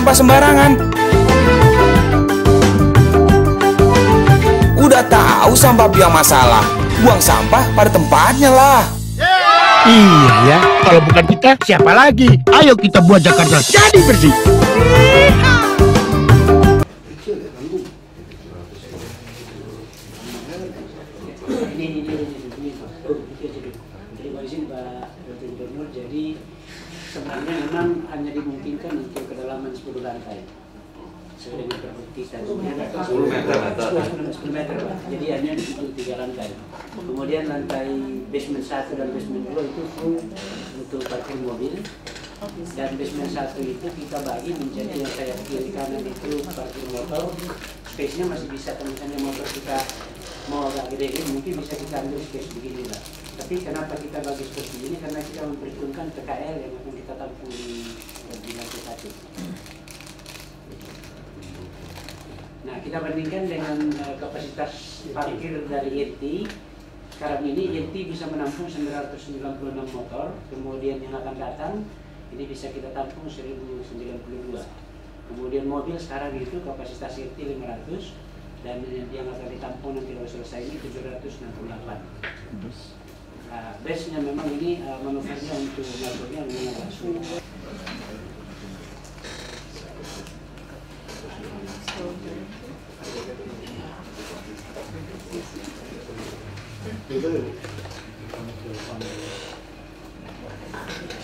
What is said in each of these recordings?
sampah sembarangan. Udah tahu sampah biang masalah, buang sampah pada tempatnya lah. Iya ya, kalau bukan kita siapa lagi? Ayo kita buat Jakarta jadi bersih. Jadi sebenarnya memang hanya dimungkinkan untuk kedalaman 10 lantai. Sesuai dengan terbukti tadi 10 meter, Pak. Jadi hanya untuk 3 lantai. Kemudian lantai basement 1 dan basement 2 itu full untuk parkir mobil. Dan basement 1 itu kita bagi menjadi yang saya kiri kanan itu parkir motor. Space-nya masih bisa, kalau misalnya motor kita mau agak gede mungkin bisa kita ambil space begini lah. Tapi kenapa kita bagi seperti ini? Karena kita memperhitungkan PKL yang akan kita tampung di lantai 1. Nah, kita bandingkan dengan kapasitas parkir dari Yeti. Sekarang ini Yeti bisa menampung 996 motor, kemudian yang akan datang ini bisa kita tampung 1092. Kemudian mobil sekarang itu kapasitas Yeti 500 dan yang akan ditampung nanti kalau selesai ini 768. Base-nya memang ini manuvernya untuk ngaturnya memang agak sulit.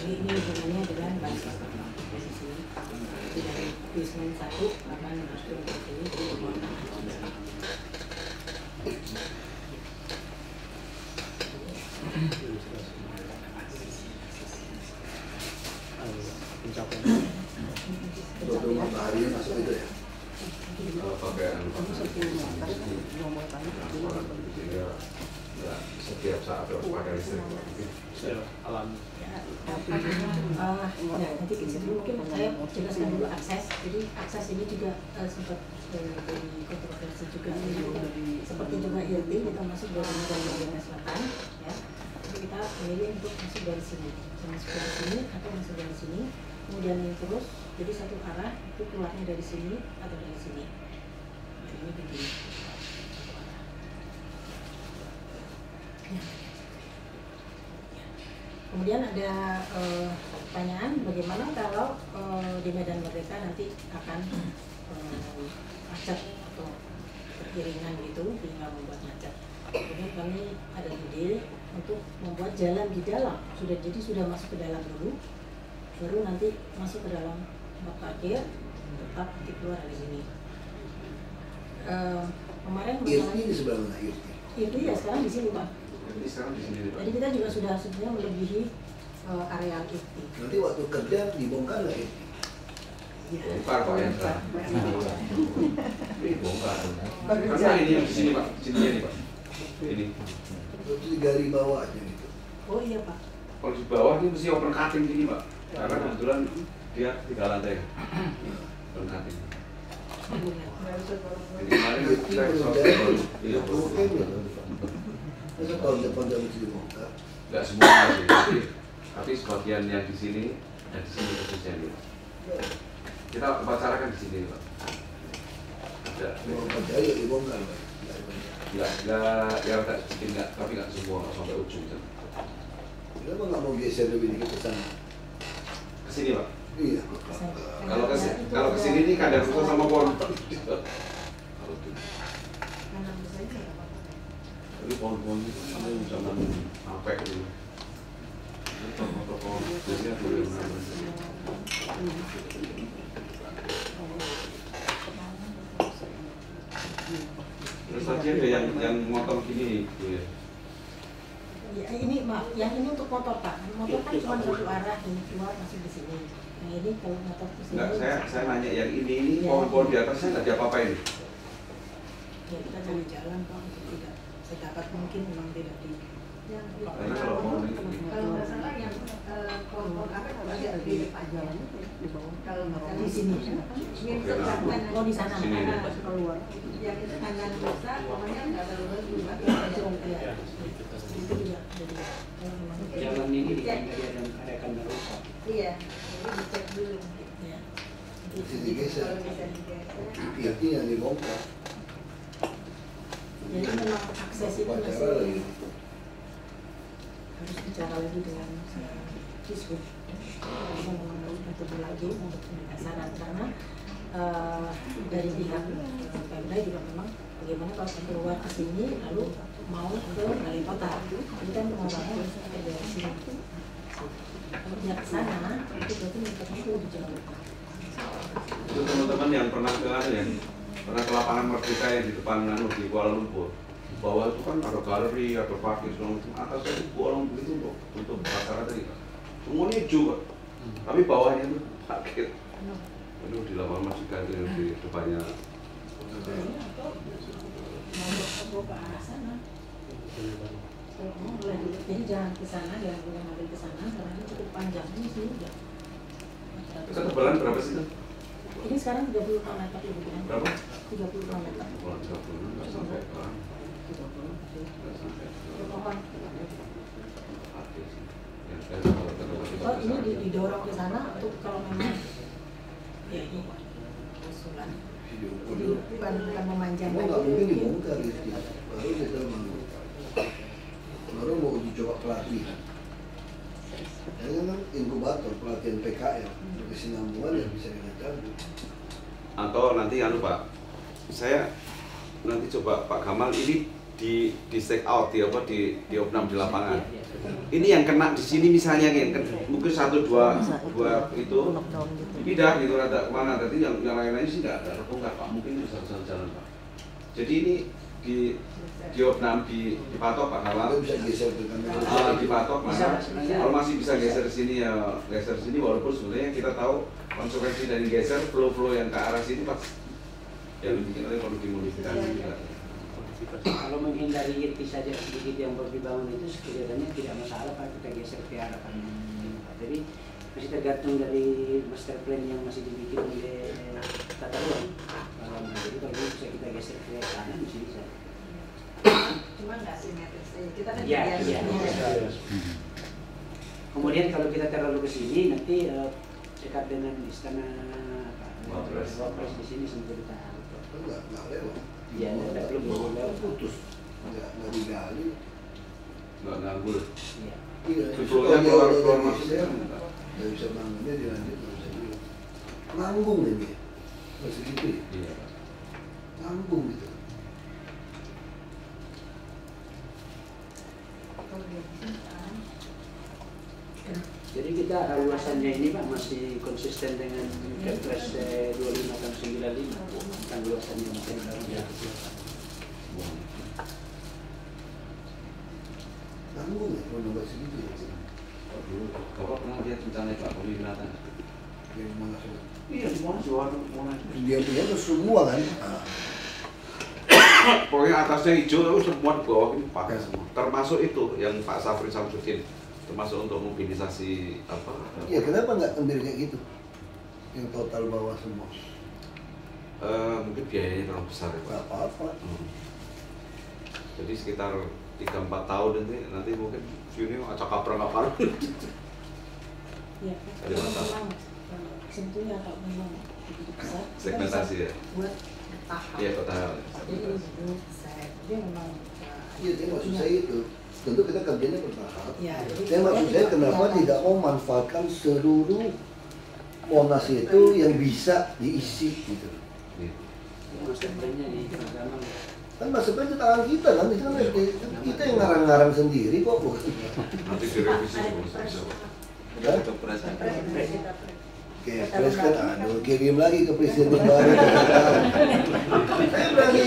Ini hubungannya dengan bahasa posisi dari basement 1 akan masuk ke sini di rumah. Setiap saat harus pakai listrik alam. Nanti mungkin saya jelaskan dulu akses. Jadi akses ini juga sempat dari kontroversi juga. Seperti juga IRT kita masuk dari Medan Selatan, ya. Jadi kita memilih untuk masuk dari sini, masuk dari sini atau masuk dari sini. Kemudian terus, jadi satu arah itu keluarnya dari sini atau dari sini. Jadi ini begini. Kemudian ada pertanyaan bagaimana kalau di Medan Merdeka nanti akan macet atau beriringan gitu sehingga membuat macet. Jadi kami ada ide untuk membuat jalan di dalam, sudah masuk ke dalam dulu, baru nanti masuk ke dalam tempat parkir, tetap nanti keluar dari sini. Kemarin IRT di sebelah mana IRT? IRT ya sekarang di sini Pak. Jadi kita juga sudah sebenarnya melebihi area IRT. Nanti waktu kerja dibongkar nggak IRT? Bongkar Pak ya. Bongkar. Karena ini yang di sini Pak, sini nih Pak. Ini. Itu digali bawah aja gitu. Oh iya Pak. Kalau di bawah ini mesti open cutting gini Pak. Karena kebetulan dia 3 lantai. Open cutting. Jadi kemarin saya iya Masa kalau depan mesti dibongkar? Nggak semua sih, tapi sebagian yang di sini dan di sini khususnya nih. Kita upacara kan di sini Pak. Ada. Percaya dibongkar Pak. Nggak, ya tak sedikit nggak, tapi nggak semua nggak sampai ujung kan. Kenapa nggak mau geser lebih dikit ke sana? Ke sini Pak. Iya. Kalau ke sini nih kadang ruko sama pohon. Ini pohon-pohon itu zaman apa itu? Pohon-pohon biasanya boleh terus tadi ada yang motor gini itu ya. Ya, ini maaf, yang ini untuk motor Pak. Motor kan cuma satu arah, ini keluar masuk di sini. Yang ini kalau motor ke sini. Enggak, saya nanya yang ini pohon-pohon di atasnya nggak diapa-apain. Ya kita cari jalan Pak untuk tidak sedapat mungkin memang tidak di. Karena kalau pohon ini Kalau nggak salah yang pohon apa ada di depan jalan di bawah. Kalau di sini. Oh di sana. Keluar. Yang itu kanan bisa, pokoknya nggak terlalu juga. Itu juga. Jalan ini ada kamera rusak. Iya, jadi dicek dulu. Ya. Mesti digeser. Itu yang dibongkar. Jadi memang akses itu Upacara masih lagi. harus bicara lagi dengan Disub. Memang metode lagi untuk pendekatan karena dari pihak Pemda juga memang bagaimana kalau keluar ke sini lalu mau ke balai kota, ini kan pengembangan dari sini. Kalau dia ke sana, itu berarti mereka itu lebih jauh. Itu teman-teman yang pernah ke lapangan Merdeka yang di depan di Kuala Lumpur. Di bawah itu kan ada galeri, ada parkir segala macam. Atasnya itu Kuala Lumpur itu untuk acara tadi. Semuanya hijau, Pak. Tapi bawahnya itu parkir. Itu di lapangan Merdeka itu yang di depannya. Mau ke arah sana. Jadi jangan ke sana, jangan boleh ngambil ke sana karena ini cukup panjang ini sih udah. Ketebalan berapa sih itu? Ini sekarang 30 meter lebih kan? Berapa? 30 meter. Oh, 30, nggak sampai ke 30. nggak sampai ke Pohon. parkir sih. Yang saya kalau Oh ini didorong ke sana untuk kalau memang ya ini usulan. Jadi bukan memanjang Mau nggak mungkin dibongkar di sini. Baru kita baru mau uji coba pelatihan. Ini kan inkubator pelatihan PKL, kesinambungan yang bisa kita cabut. atau nanti Pak, saya nanti coba Pak Gamal ini di check out di opnam di lapangan. Ini yang kena di sini misalnya kan mungkin 1, 2 itu pindah gitu rada kemana, tapi yang lain-lain sih nggak ada bongkar Pak, mungkin bisa jalan Pak. Jadi ini di opnam dipatok Pak Gamal. Kita bisa geser ke kanan. Dipatok mana? Kalau masih bisa geser sini ya geser sini, walaupun sebenarnya kita tahu konsekuensi dari geser flow yang ke arah sini pas yang bikin oleh perlu dimodifikasi juga. Kalau menghindari irti saja sedikit yang baru dibangun itu sekelihatannya tidak masalah Pak, kita geser ke arah kanan. Jadi masih tergantung dari master plan yang masih dibikin oleh tata ruang. Jadi kalau bisa kita geser ke kanan masih bisa. Cuma nggak simetris, kita kan Ya, biasa. iya. Kemudian kalau kita terlalu ke sini nanti dekat dengan istana Wapres di sini sampai ditahan. Nggak lewat. Iya, belum lewat. Putus. Nggak digali. Nggak nganggur. Iya. Iya. Flownya keluar masuk. Nggak bisa bangunnya dilanjut terus aja. Nanggung ini. Masih gitu ya. Iya. Nanggung gitu. Jadi kita luasannya ini Pak masih konsisten dengan Kepres 25 tahun 95 kan luasannya masih baru. Nanggung ya kalau nambah segitu ya. Dulu Bapak pernah lihat rencana Pak Peminatan? Yang mana sih? Iya, semua suara mulai. Dia punya tuh semua kan. Pokoknya atasnya hijau, lalu semua di bawah ini pakai semua. Termasuk itu yang Pak Safri Samsudin, termasuk untuk mobilisasi apa? Ya kenapa nggak ambil kayak gitu? Yang total bawah semua. Mungkin biayanya terlalu besar ya Pak. Nggak apa-apa. Jadi sekitar 3-4 tahun nanti mungkin view-nya acak kaprang apa? Ya, Ada masalah. memang sentuhnya kalau memang begitu besar. kita Segmentasi bisa ya? Buat tahap. Iya, kota. Jadi dia memang Iya, jadi maksud saya itu. Tentu kita kerjanya bertahap. Ya, jadi Saya maksud saya kenapa tidak mau manfaatkan seluruh Monas itu yang bisa diisi gitu. Iya. Master plan-nya di agama. Kan maksudnya itu tangan kita kan, itu kan kita yang ngarang-ngarang sendiri kok bukan. Nanti direvisi semua. Ya? Kepres. Kepres kan aduh kirim lagi ke presiden baru. Saya berani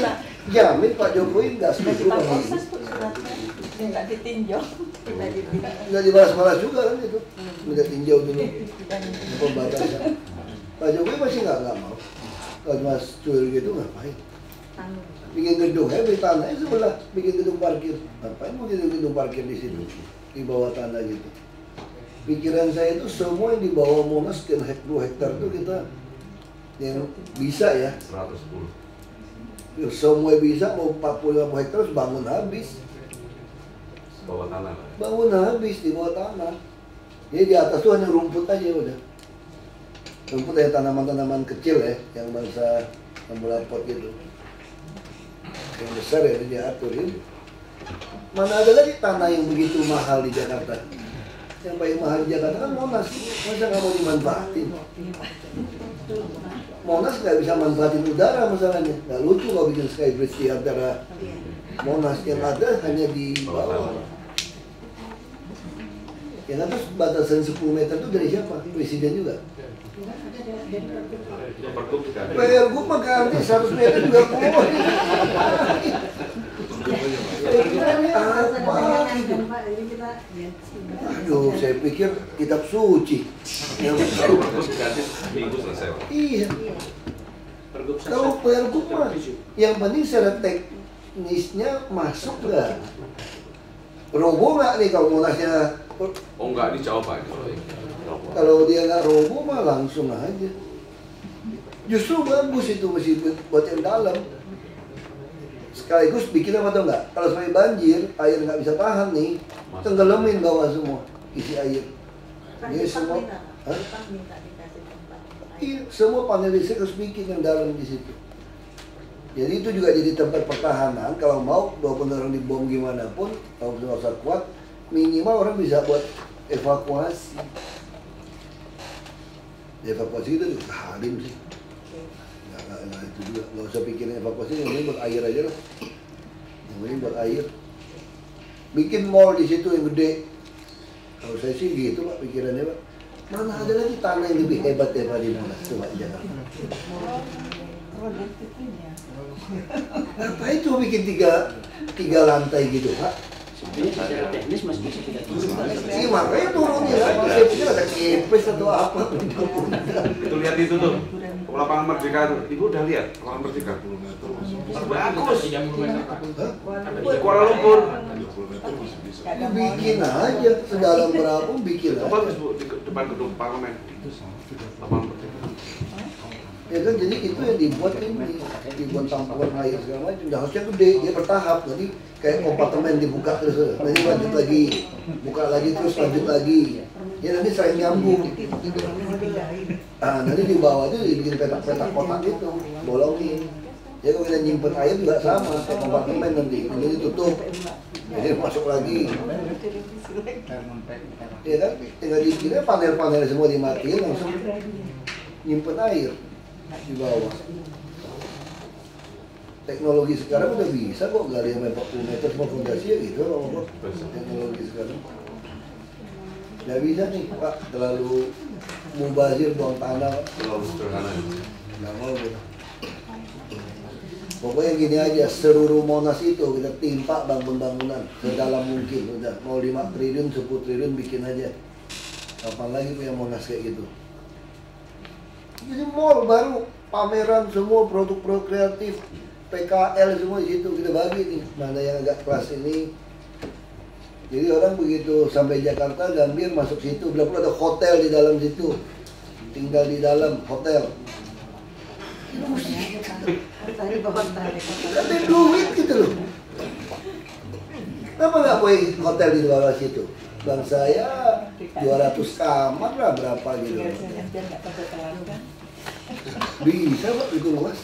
jamin Pak Jokowi nggak setuju sama ini. Nggak ditinjau. Nggak dibalas-balas juga kan itu. Nggak tinjau dulu pembatasan. Pak Jokowi masih nggak mau. Kalau Mas Cuil gitu ngapain? Bikin gedung, beli tanah sebelah, bikin gedung parkir. Ngapain mau bikin gedung parkir di situ, di bawah tanah gitu? Pikiran saya itu semua yang di bawah Monas sekian 2 hektar itu kita yang bisa ya. 110. Semua bisa mau 40-50 hektar harus bangun habis. Bawah tanah. Bangun habis di bawah tanah. Jadi di atas tuh hanya rumput aja udah. rumput ya tanaman-tanaman kecil ya, yang bangsa pot gitu. Yang besar ya dia atur ini. Mana ada lagi tanah yang begitu mahal di Jakarta? Yang paling mahal di Jakarta kan Monas, masa nggak mau dimanfaatin? Monas nggak bisa manfaatin udara masalahnya, nggak lucu kalau bikin skybridge di antara Monas, yang ada hanya di bawah. Yang atas batasan 10 meter itu dari siapa? Presiden juga? Pergub mah ganti 100 meter juga keluar. Aduh, saya pikir kitab suci. Iya. Kalau pergub mah, yang penting secara teknisnya masuk nggak? Roboh nggak nih kalau Monasnya? Oh enggak, ini jauh Pak. Kalau dia nggak roboh mah langsung aja. Justru bagus itu meskipun buat yang dalam. Sekaligus bikin apa tau nggak? Kalau sampai banjir, air nggak bisa tahan nih, tenggelamin bawah semua isi air. Jadi semua, iya, semua panel listrik harus bikin yang dalam di situ. Jadi itu juga jadi tempat pertahanan. Kalau mau, walaupun orang dibom gimana pun, kalau merasa kuat, minimal orang bisa buat evakuasi. Evakuasi itu juga halim sih. Nah itu juga, nggak usah pikirin evakuasi, yang penting buat air aja lah. Yang penting buat air. Bikin mall di situ yang gede. Kalau saya sih gitu Pak pikirannya Pak. Mana ada lagi tanah yang lebih hebat daripada di Monas? Coba di Jakarta. Apa itu bikin tiga lantai gitu Pak? Sebenarnya secara teknis masih bisa kita turun. Iya makanya turunin lah. Saya pikir ada kepes atau apa. Itu lihat itu tuh. Lapangan Merdeka tuh. Ibu udah lihat lapangan Merdeka? Bagus. Kuala Lumpur. Bikin aja sedalam berapa bikin aja. Bagus Bu, di depan gedung parlemen. Lapangan Merdeka. Ya kan jadi itu yang dibuat ini, dibuat tampungan air segala macam. Harusnya gede, dia bertahap. Jadi kayak kompartemen dibuka terus, nanti lanjut lagi, buka lagi terus lanjut lagi. Ya nanti saling nyambung. Nanti di bawah itu dibikin petak-petak kotak itu, bolongin. Ya kalau kita nyimpen air juga sama, kayak kompartemen nanti tutup. Jadi masuk lagi. Ya kan, tinggal dibikin panel-panel semua dimatiin langsung nyimpen air di bawah. Teknologi sekarang udah bisa kok gali sampai 40 meter semua fondasi ya gitu loh. Teknologi sekarang nggak bisa nih Pak, terlalu mubazir buang tanah. Terlalu sederhana. Nggak mau gitu. Pokoknya gini aja, seluruh Monas itu kita timpa bangunan sedalam mungkin. Udah mau 5 triliun, 10 triliun bikin aja. Kapan lagi punya Monas kayak gitu? Jadi mall baru, pameran semua produk-produk kreatif, PKL semua di situ kita bagi nih, mana yang agak kelas ini. Jadi orang begitu sampai Jakarta, Gambir masuk situ, bila perlu ada hotel di dalam situ, tinggal di dalam hotel. Ada duit gitu loh. Kenapa nggak boleh hotel di bawah situ? Bang saya 200 kamar lah berapa gitu. Bisa Pak, itu luas.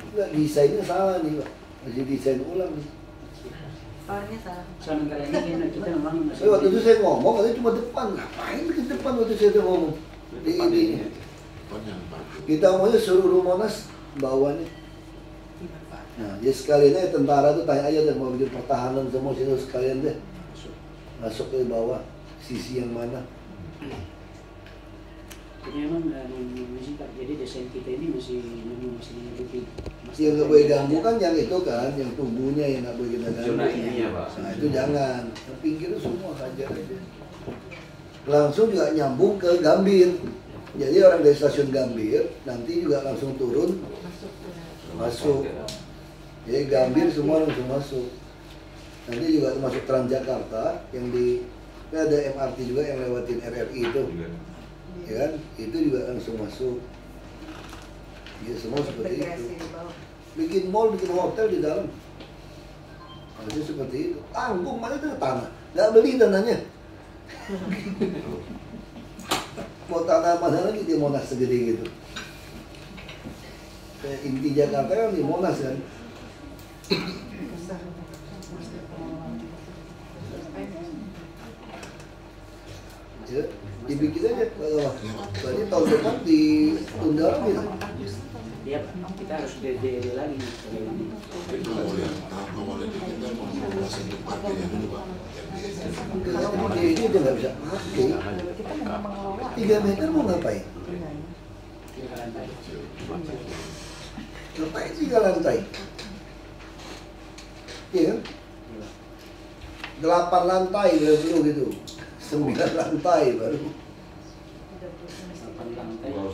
Enggak, desainnya salah nih Pak. Masih desain ulang nih. Soalnya salah. Sama kali ini kita memang masih. Waktu itu saya ngomong, katanya cuma depan. Ngapain bikin depan waktu saya itu ngomong? Di ini. Kita maunya seluruh Monas bawahnya. Nah, ya sekalian aja tentara tuh tanya aja deh, mau bikin pertahanan semua situ sekalian deh. Masuk ke bawah, sisi yang mana. Jadi memang masih Pak, jadi desain kita ini masih lebih. Yang nggak boleh ganggu kan yang itu kan, yang tubuhnya yang nggak boleh kita ganggu. Zona ininya Pak. Nah itu jangan, yang pinggir itu semua saja aja. Langsung juga nyambung ke Gambir. Jadi orang dari stasiun Gambir nanti juga langsung turun, masuk. Jadi Gambir semua langsung masuk. Nanti juga termasuk Transjakarta yang di, ada MRT juga yang lewatin RRI itu. Ya kan, itu juga langsung masuk. Ya semua seperti itu. Bikin mall, bikin hotel di dalam. Harusnya seperti itu. Tanggung mana itu tanah, nggak beli tanahnya. mau tanah mana lagi di Monas segede gitu. Kayak inti Jakarta kan di Monas kan. Ya, dibikin aja. Berarti tahun depan ditunda lagi. Iya, kita harus DD lagi. Itu nggak boleh kita mau menguasai parkir yang dulu Pak. Ini udah nggak bisa pakai. 3 meter mau ngapain? Ngapain 3 lantai? Iya kan? 8 lantai dulu gitu. 9 lantai baru.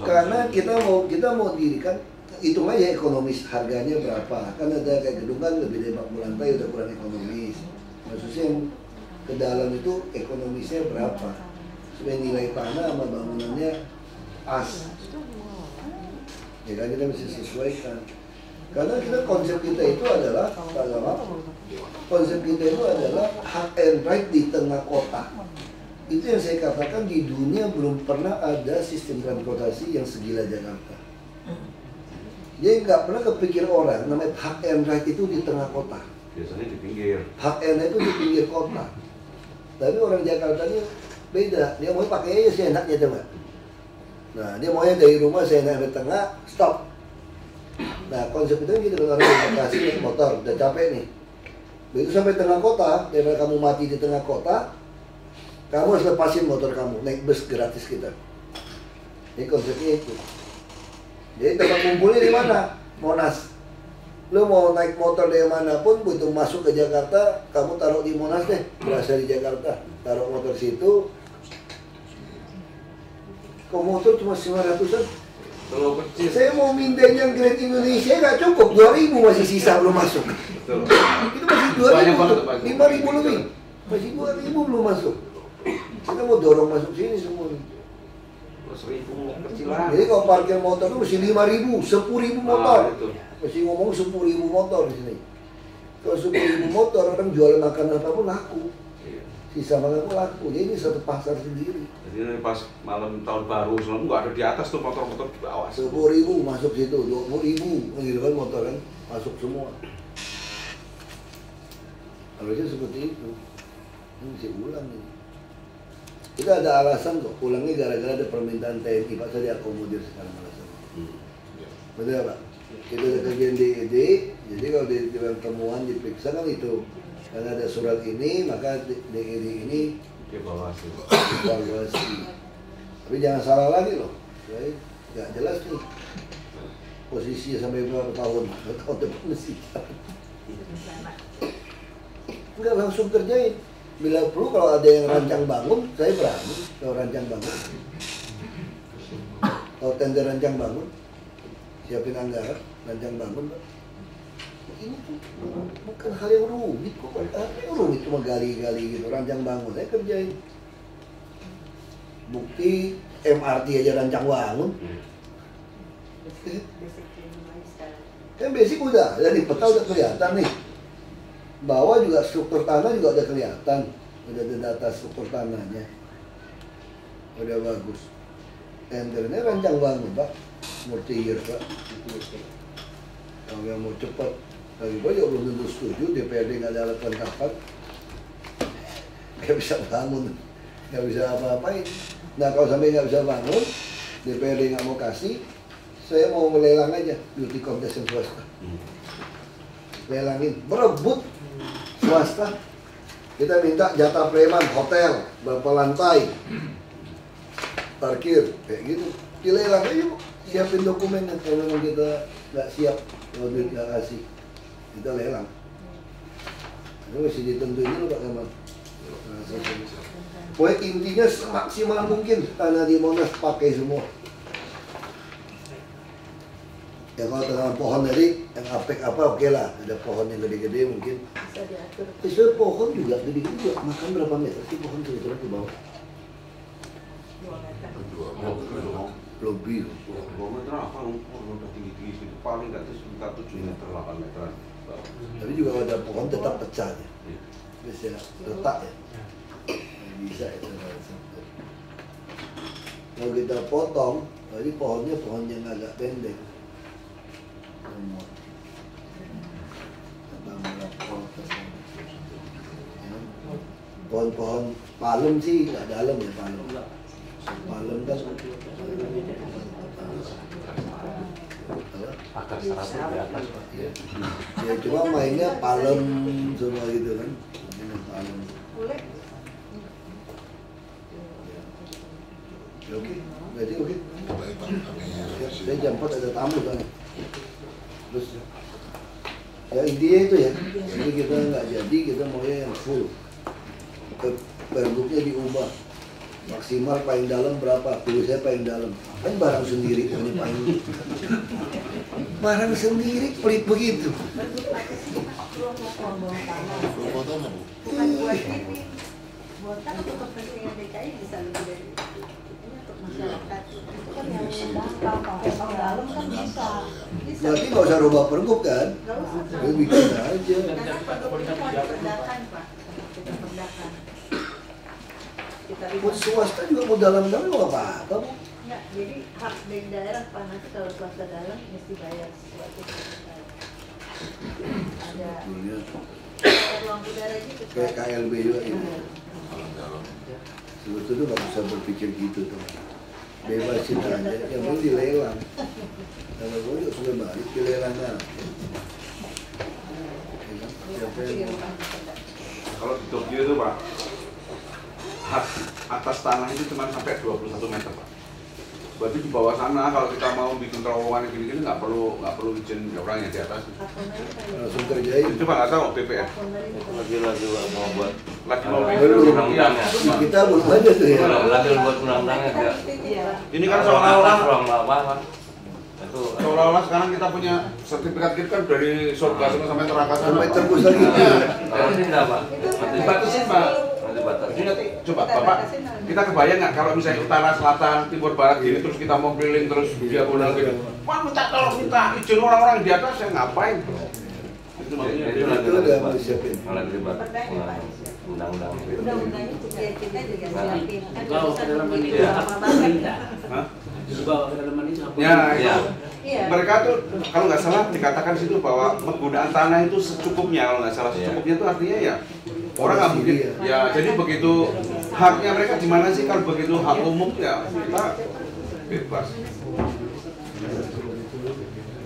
Karena kita mau dirikan, hitung aja ekonomis harganya berapa. Kan ada kayak gedung kan lebih dari 40 lantai udah kurang ekonomis. Maksudnya yang ke dalam itu ekonomisnya berapa? Supaya nilai tanah sama bangunannya pas. Ya kan kita mesti sesuaikan. Karena konsep kita itu adalah konsep kita itu adalah hak and right di tengah kota. Itu yang saya katakan, di dunia belum pernah ada sistem transportasi yang segila Jakarta. Jadi nggak pernah kepikir orang namanya hak and right itu di tengah kota. Biasanya di pinggir. Hak and right itu di pinggir kota. Tapi orang Jakarta ini beda. Dia mau pakai aja seenaknya coba. Nah, dia maunya dari rumah seenaknya di tengah, stop. Nah, konsep itu gitu, kalau orang Bekasi naik motor, udah capek nih. Begitu sampai tengah kota, daripada kamu mati di tengah kota, kamu harus lepasin motor kamu, naik bus gratis kita. Ini konsepnya itu. Jadi tempat kumpulnya di mana? Monas. Lu mau naik motor dari manapun, butuh masuk ke Jakarta, kamu taruh di Monas deh, berasal di Jakarta. Taruh motor situ. Kok motor cuma 500-an? Terlalu kecil. Saya mau mindahin yang Grand Indonesia nggak cukup, 2.000 masih sisa belum masuk. Betul. Itu masih 2.000, 5.000 lebih. Masih 2.000 belum masuk. Kita mau dorong masuk sini semua. 1.000 kecilan. Jadi kalau parkir motor itu mesti 5.000, 10.000 motor. Itu. Mesti ngomong 10.000 motor di sini. Kalau 10.000 motor, orang jual makanan apapun laku. Sisa makanan pun laku. Jadi ini satu pasar sendiri. Jadi ini pas malam tahun baru, selalu nggak ada di atas tuh motor-motor di bawah. 10.000 masuk situ, 20.000 gitu kan motor kan masuk semua. Harusnya seperti itu. Ini mesti ulang ini. Kita ada alasan kok, pulangnya gara-gara ada permintaan TNI, Pak, saya diakomodir sekarang alasannya. Betul Pak? Kita ada kerjaan DED, jadi kalau di temuan diperiksa kan itu. Karena ada surat ini, maka DED ini Evaluasi. Tapi jangan salah lagi loh, nggak jelas nih posisinya sampai berapa tahun, tahun depan mesti nggak langsung kerjain. Bila perlu kalau ada yang rancang bangun, saya berani kalau rancang bangun. Kalau tender rancang bangun, siapin anggaran, rancang bangun. Ini tuh bukan hal yang rumit kok, yang rumit cuma gali-gali gitu, rancang bangun, saya kerjain. Bukti MRT aja rancang bangun. Kan basic udah, dari peta udah kelihatan nih. Bawah juga struktur tanah juga udah kelihatan, udah ada data struktur tanahnya, udah bagus. Tendernya rancang bangun Pak, multi-year Pak. Kalau yang mau cepat, lagi banyak belum tentu setuju, DPRD nggak ada alat kelengkapan, nggak bisa bangun, nggak bisa apa-apain. Nah kalau sampai nggak bisa bangun, DPRD nggak mau kasih, saya mau melelang aja beauty contest yang swasta. Lelangin, berebut swasta. Kita minta jatah preman hotel, berapa lantai, parkir, kayak gitu. Dilelang aja Bu, siapin dokumennya. Kalau memang kita nggak siap, kalau duit nggak kasih, kita lelang. Itu mesti ditentuin dulu Pak Kamal. Pokoknya intinya semaksimal mungkin tanah di Monas pakai semua. Ya kalau tanaman pohon tadi yang apek apa oke lah, ada pohon yang gede-gede mungkin. Bisa diatur. Sesuai pohon juga gede-gede juga makan berapa meter sih pohon sebetulnya ke bawah? 2 meter. 2 meter. Lebih. 2 meter apa? Udah tinggi-tinggi itu paling nggak tuh sekitar 7 meter, 8 meteran. Tapi juga ada pohon tetap pecah ya. Bisa retak ya. Bisa itu. Kalau kita potong, jadi pohonnya pohon yang agak pendek. Pohon-pohon palem sih nggak dalam ya palem. Palem kan akar serabut di atas. ya. Ya cuma mainnya palem semua gitu kan. Ini palem. Ya, oke, berarti oke. Ya, saya jam 4 ada tamu kan. Terus ya intinya itu ya. Jadi kita nggak jadi, kita maunya yang full. Pergubnya diubah. Maksimal paling dalam berapa? Tulisnya paling dalam. Kan barang sendiri ini paling. Barang sendiri pelit begitu. Buatan apa? Bukan buat ini, buatan untuk kepentingan DKI bisa lebih dari ini untuk masyarakat. Itu kan yang mendangkal, kalau dalam kan bisa. Berarti nggak usah rubah pergub kan? Nggak usah. Ya, bikin aja. Karena pergub itu mau diperdakan, Pak. Kita perdakan. Kita Buat ribut. swasta juga mau dalam-dalam nggak apa-apa. Bu. Ya, jadi hak dari daerah Pak, nanti kalau swasta dalam mesti bayar sesuatu. Ada ruang udara gitu. Kayak KLB juga gitu. Dalam. Sebetulnya nggak bisa berpikir gitu tuh. Bebasin aja, yang penting dilelang. Kalau gue juga sudah balik dilelang aja. Siapa yang mau? Kalau di Tokyo itu Pak, hak atas tanah itu cuma sampai 21 meter Pak. Berarti di bawah sana kalau kita mau bikin terowongan gini-gini nggak perlu izin orang yang di atas. Langsung kerjain. Itu Pak nggak tahu BPR. Lagi mau buat Lagi mau Belum. bikin undang-undangnya. Kita belum ada tuh ya. Lagi buat undang-undangnya enggak. Ini kan seolah-olah ruang lama. Itu seolah-olah sekarang kita punya sertifikat kita kan dari surga sampai neraka Sampai tembus lagi. kalau tidak Pak. Nanti Dibatasin Pak. Nanti batas. Jadi nanti coba Bapak, kita kebayang nggak kalau misalnya utara, selatan, timur, barat gini terus kita mau keliling terus diagonal gitu. Wah minta izin orang-orang di atas yang ngapain? Itu maksudnya. Itu lagi Itu udah Pak. mau disiapin. Lagi dibuat undang-undang. Undang-undangnya juga kita juga siapin. Kan Bawa ke dalam ini Iya. hak pemerintah. Hah? Bawa ke dalam ini hak Ya, pemerintah. Iya. Iya. mereka tuh kalau nggak salah dikatakan di situ bahwa penggunaan tanah itu secukupnya, kalau nggak salah secukupnya itu artinya ya orang nggak mungkin ya. Jadi begitu haknya mereka di mana sih, kalau begitu hak umum ya kita bebas.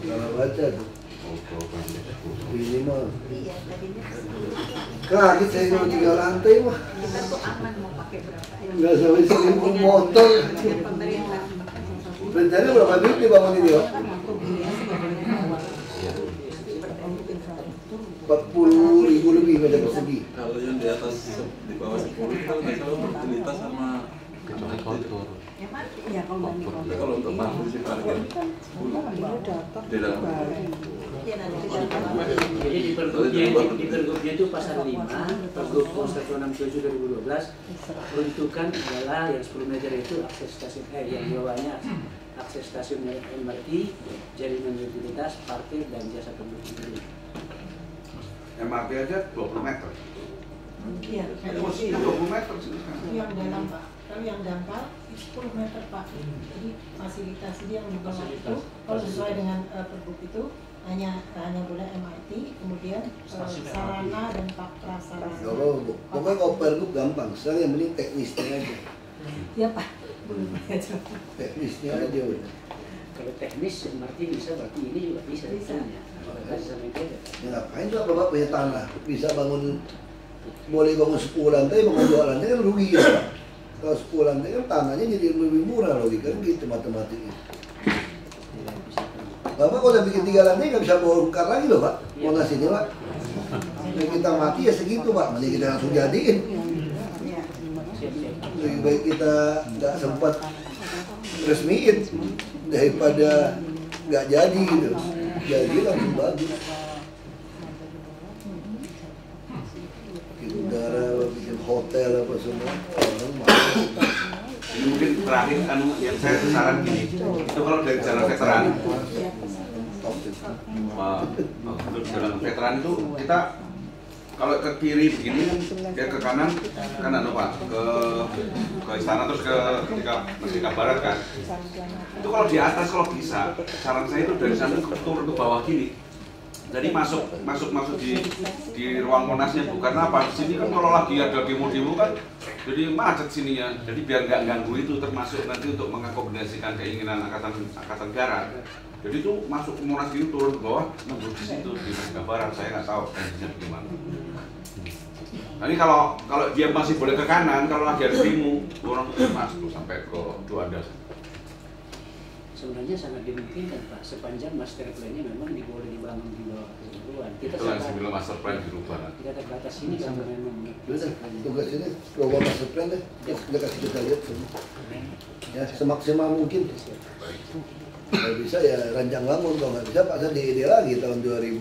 Kalau baca tuh. Ini mah. Iya, tadinya Kaget saya kalau 3 lantai mah. kita tuh aman mau pakai berapa. Nggak sampai 1000 motor. Pemerintah. Rencana berapa duit dibangun ini Pak? 40.000 lebih meter persegi. Kalau yang di atas di bawah 10 itu nggak salah utilitas sama Kecuali kontur. Ya kalau tapi kalau untuk mampu sih parkir 10 di dalam. ya nanti kita Jadi di pergubnya itu pasal 5, Pergub 167 2012 peruntukan adalah yang 10 meter itu akses stasiun yang di bawahnya akses stasiun MRT, jaringan utilitas, parkir dan jasa pembuatan. MRT aja 20 meter. Iya, Itu masih 20 meter sih sekarang. yang dalam Pak. Kalau yang dangkal itu 10 meter Pak. Jadi fasilitas dia yang di bawah itu kalau sesuai dengan pergub itu hanya boleh MRT, kemudian sarana dan prasarana. Kalau pokoknya kalau pergub gampang, sekarang yang penting teknisnya aja. Iya Pak. Teknisnya aja udah. Kalau teknis MRT bisa, berarti ini juga bisa. Bisa. Ya ngapain tuh Bapak punya tanah? Bisa bangun, boleh bangun 10 lantai, bangun 2 lantai kan rugi ya Pak. Kalau 10 lantai kan tanahnya jadi lebih murah logika kan gitu matematiknya. Bapak kalau udah bikin 3 lantai nggak bisa bongkar lagi loh Pak. Mau ngasih ini Pak. Kalau kita mati ya segitu Pak, mending kita langsung jadiin. Lebih baik kita nggak sempat resmiin daripada nggak jadi gitu. Jadi langsung bagus. Bikin udara, bikin hotel apa semua. Orang mau. Mungkin terakhir kan yang saya saran gini, itu kalau dari jalan veteran, untuk jalan veteran itu kita kalau ke kiri begini kan ke kanan Pak, ke istana terus ke Merdeka Barat kan. Itu kalau di atas kalau bisa, saran saya itu dari sana turun ke bawah gini. Jadi masuk di ruang Monasnya, bukan apa? Di sini kan kalau lagi ada demo-demo kan, jadi macet sininya. Jadi biar nggak ganggu itu, termasuk nanti untuk mengakomodasikan keinginan angkatan darat. Jadi itu masuk ke Monas itu turun ke bawah, nunggu di situ di Merdeka Barat. Saya nggak tahu kondisinya bagaimana. Nah ini kalau dia masih boleh ke kanan, kalau lagi ada demo, orang masuk sampai ke Juanda. Sebenarnya sangat dimungkinkan Pak, sepanjang master plan-nya memang boleh dibangun di bawah keseluruhan. Kita itu yang sebelum master plan dirubah. Kita terbatas ini karena memang tugas ini program master plan deh, kita kasih kita lihat ya semaksimal mungkin. Kalau bisa ya rancang bangun, kalau nggak bisa Pak Sandi ide lagi tahun 2015.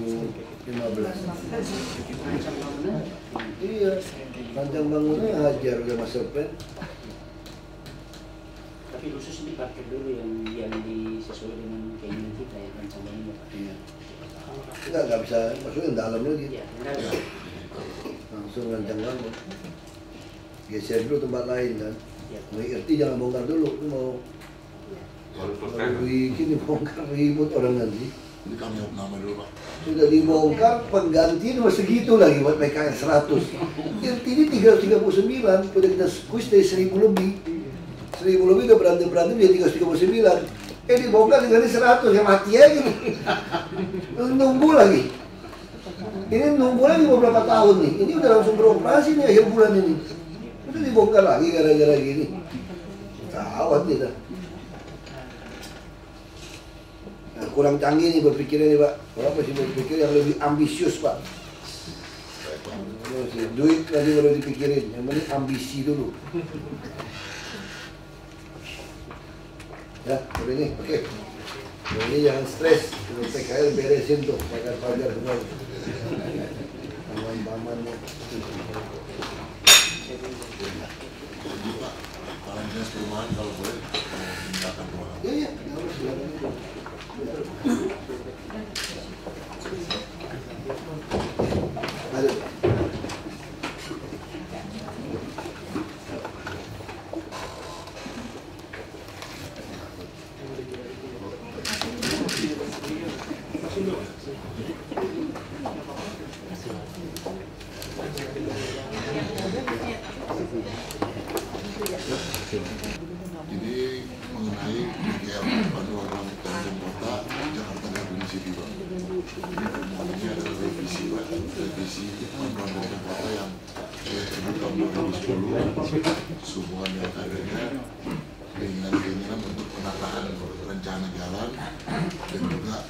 Iya, rancang bangunnya hajar udah master plan. Tapi khusus ini parkir dulu yang disesuai dengan keinginan kita ya, rancang bangun parkirnya. Nggak bisa masukin dalam lagi. Ya, langsung rancang bangun. Geser dulu tempat lain kan. Mau IRT jangan bongkar dulu, mau bikin bongkar ribut orang nanti. Ini kami nama dulu Pak. Sudah dibongkar, pengganti cuma segitu lagi buat PKS 100. IRT ini 339, udah kita squeeze dari 1000 lebih. 1000 lebih udah berantem jadi 339. Dibongkar dengan 100, yang mati aja nih. Nunggu lagi. Ini nunggu lagi beberapa tahun nih. Ini udah langsung beroperasi nih akhir bulan ini. Udah dibongkar lagi gara-gara gini. Kawat kita. Nah, kurang canggih nih berpikirnya nih Pak. Orang masih berpikir yang lebih ambisius Pak. Duit nanti baru dipikirin. Yang penting ambisi dulu. Ya, udah ini, oke. Ini jangan stres, PKL beresin tuh, pagar-pagar semua. Paman-pamannya. Pak, kalau dinas perumahan kalau boleh tindakan perumahan. Iya, harus silakan. Aduh. Jadi mengenai panduan Tanjung Kota Jakarta Garden City Pak. Ini adalah revisi Pak, revisi panduan Tanjung Kota yang terbit tahun 2010 sehubungan dengan adanya keinginan untuk penataan rencana jalan dan juga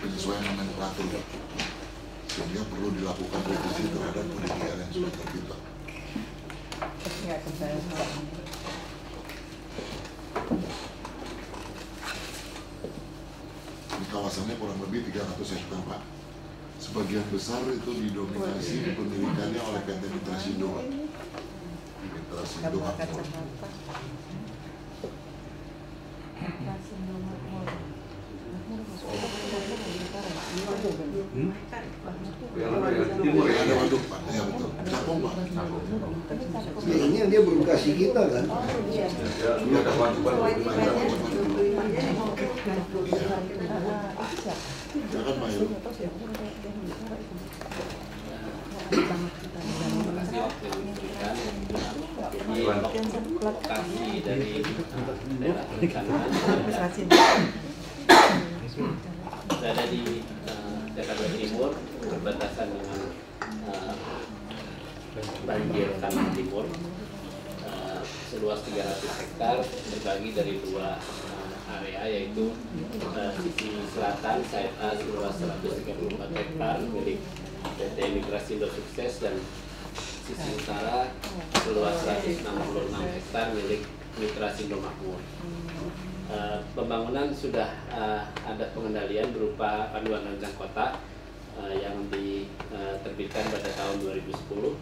penyesuaian nomenklatur Pak. Sehingga perlu dilakukan revisi terhadap penelitian yang sudah terbit Pak. Di kawasannya kurang lebih 300 hektar Pak. Sebagian besar itu didominasi pemilikannya oleh PT Mitrasindo Pak. Mitrasindo Makmur. Ada waduk Pak, ya betul. Capung Pak. Ya, ini yang dia berlokasi kita kan. Ini ada kewajiban Ya kan Pak ya. Lokasi dari daerah perikanan berada di Jakarta Timur, berbatasan dengan banjir Tanah Timur, seluas 300 hektar terbagi dari dua area, yaitu sisi selatan seluas 134 hektar milik PT Mitrasindo Sukses dan sisi utara seluas 166 hektar milik Mitrasindo Makmur. Pembangunan sudah ada pengendalian berupa panduan rancang kota yang diterbitkan pada tahun 2010,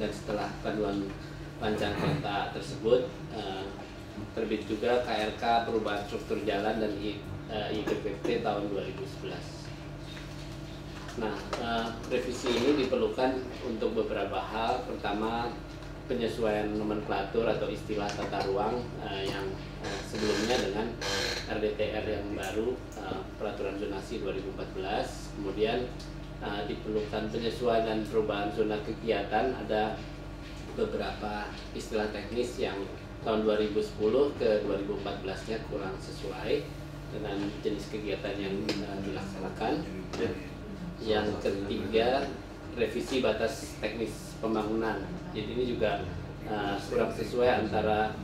dan setelah panduan rancang kota tersebut terbit juga KRK perubahan struktur jalan dan IPPT tahun 2011. Nah, revisi ini diperlukan untuk beberapa hal. Pertama, penyesuaian nomenklatur atau istilah tata ruang yang sebelumnya dengan RDTR yang baru, Peraturan Zonasi 2014. Kemudian diperlukan penyesuaian dan perubahan zona kegiatan. Ada beberapa istilah teknis yang tahun 2010 ke 2014-nya kurang sesuai dengan jenis kegiatan yang dilaksanakan. Yang ketiga, revisi batas teknis pembangunan. Jadi ini juga kurang sesuai antara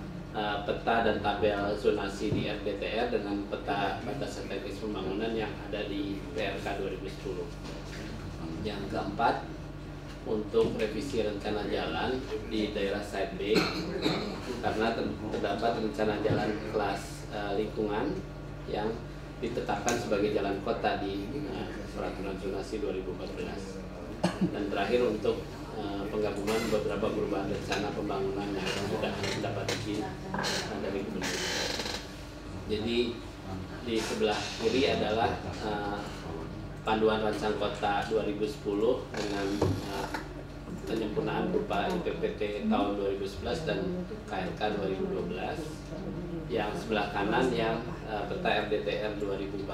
peta dan tabel zonasi di RDTR dengan peta batas teknis pembangunan yang ada di PRK 2010. Yang keempat, untuk revisi rencana jalan di daerah Site B, karena terdapat rencana jalan kelas lingkungan yang ditetapkan sebagai jalan kota di Peraturan Zonasi 2014. Dan terakhir, untuk penggabungan beberapa perubahan rencana pembangunan yang sudah mendapat izin dari Gubernur. Jadi di sebelah kiri adalah Panduan Rancang Kota 2010 dengan penyempurnaan berupa IPPT tahun 2011 dan KRK 2012. Yang sebelah kanan yang peta RDTR 2014.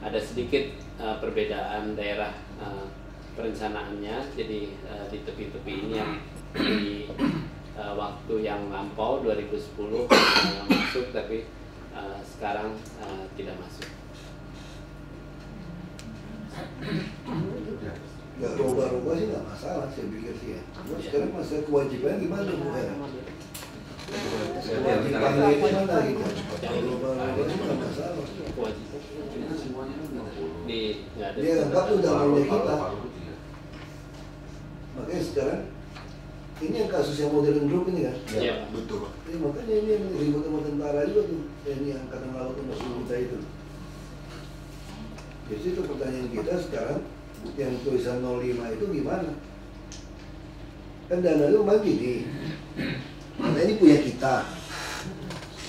Ada sedikit perbedaan daerah perencanaannya. Jadi di tepi-tepi ini yang di waktu yang lampau 2010 masuk, tapi sekarang tidak masuk. Nggak rubah-rubah sih nggak masalah, saya pikir sih ya. Cuma sekarang masalah kewajiban gimana Bu Hera? Kewajibannya gimana gitu? Rubah-rubah sih nggak masalah. Dia anggap udah mulai kita. Makanya sekarang ini yang kasus yang modern group ini kan? Iya, betul. Makanya ini yang ribut sama tentara juga tuh, ini angkatan laut sama musuh kita itu. Jadi itu pertanyaan kita sekarang, yang tulisan 05 itu gimana? Kan dana itu memang gini, karena ini punya kita,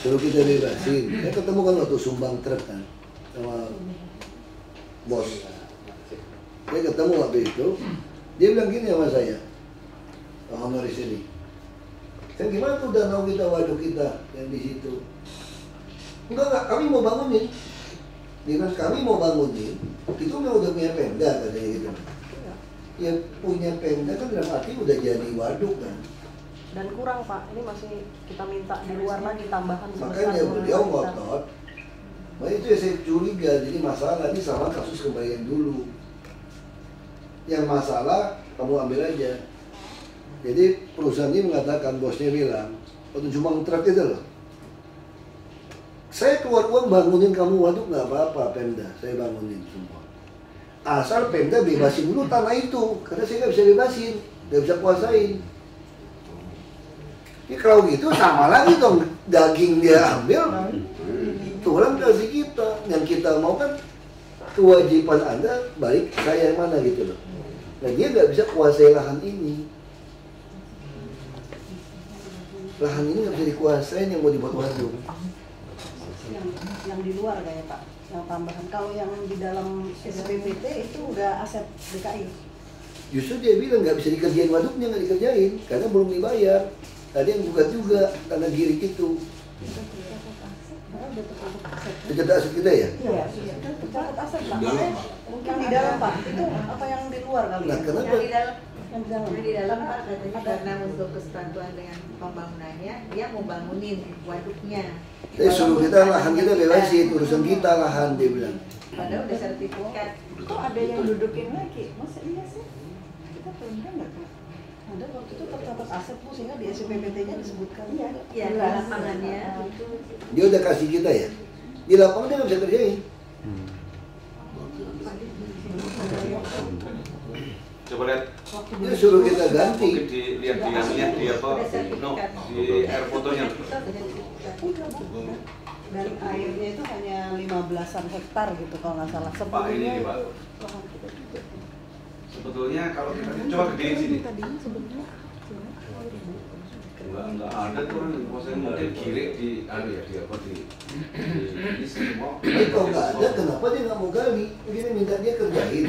suruh kita bebasin. Saya ketemu kan waktu sumbang truk kan, sama bos. Saya ketemu waktu itu, dia bilang gini sama saya, honoris ini, kan gimana tuh danau kita, waduk kita yang di situ? Enggak, kami mau bangunin. Dia bilang kami mau bangunin, itu memang udah punya Pemda katanya gitu. Ya punya Pemda kan dalam arti udah jadi waduk kan. Dan kurang Pak, ini masih kita minta di luar lagi tambahan. Makanya beliau ngotot. Nah itu ya saya curiga, jadi masalah ini sama kasus kembalian dulu. Yang masalah kamu ambil aja. Jadi perusahaan ini mengatakan, bosnya bilang, waktu cuma truk itu loh, saya keluar uang bangunin kamu waduk nggak apa-apa Pemda, saya bangunin semua. Asal Pemda bebasin dulu tanah itu, karena saya nggak bisa bebasin, nggak bisa kuasain. Ini kalau gitu sama lagi dong, daging dia ambil, tulang kasih kita. Yang kita mau kan kewajiban Anda balik saya yang mana gitu loh. Nah dia nggak bisa kuasai lahan ini. Lahan ini nggak bisa dikuasain yang mau dibuat waduk. Yang di luar kayak Pak, yang tambahan. Kalau yang di dalam SPPT itu udah aset DKI. Justru dia bilang nggak bisa dikerjain waduknya, nggak dikerjain karena belum dibayar. Tadi yang gugat juga tanah girik itu. Tercatat aset kita ya? Iya, tercatat aset Pak. Mungkin di dalam Pak, itu apa yang di luar kali? Nah, kenapa? Yang di dalam. Yang di dalam Pak katanya karena untuk kesatuan dengan pembangunannya, dia mau bangunin waduknya. Saya suruh kita lahan kita bebasin, urusan kita lahan dia bilang. Padahal udah sertifikat. Kok ada yang dudukin lagi? Masa iya sih? Kita pernah nggak Pak? Ada waktu itu tercatat aset Bu, sehingga di SPPT-nya disebutkan. Iya, Ya, di lapangannya itu. Dia udah kasih kita ya. Di lapangan dia nggak bisa kerjain. Coba lihat. Dia suruh kita ganti. Mungkin dilihat di anunya, di apa? No, di air fotonya. Dan airnya itu hanya 15-an hektar gitu kalau nggak salah. Pak ini nih, Pak. Sebetulnya kalau kita coba gedein sini. Enggak ada tuh orang yang kuasain, mungkin girik di ya di apa di ini semua. Tapi kalau nggak ada, kenapa dia nggak mau gali? Dia minta dia kerjain.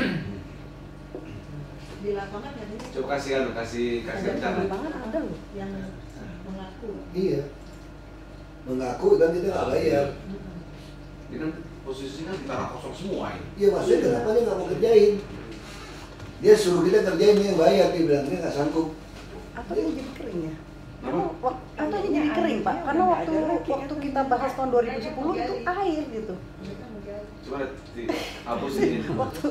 di lapangan katanya. Coba kasih rencana. Lapangan ada loh yang mengaku. Iya. Mengaku kan kita nggak bayar. Ini kan posisinya di tanah kosong semua ini. Iya, maksudnya kenapa dia nggak mau kerjain? Dia suruh kita kerjain, dia yang bayar, dia bilang dia nggak sanggup. Atau ini jadi kering ya? Atau ini jadi kering Pak? Karena waktu kita bahas tahun 2010 itu air gitu. Coba hapus ini. Waktu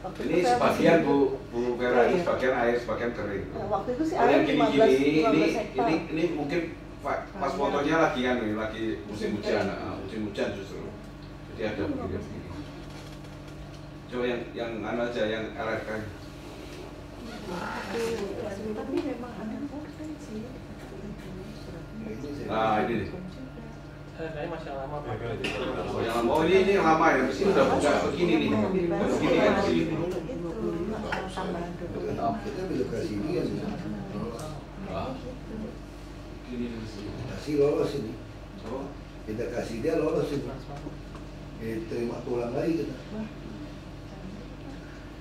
Ini sebagian Bu Vera, ini sebagian air, sebagian kering. Waktu itu sih Kalau air yang 15 hektar. ini mungkin pas fotonya lagi kan, lagi musim hujan justru. Jadi ada begini. Coba yang aja, yang RRK. Tapi memang ada potensi. Nah ini nih. Kayaknya masih lama Pak. Oh yang lama. Oh ini yang lama ya. Mesin udah buka begini nih. Begini kan di sini. Kita belum kasih dia. Kasih lolos ini. Kita kasih dia lolos ini. Terima pulang lagi kita.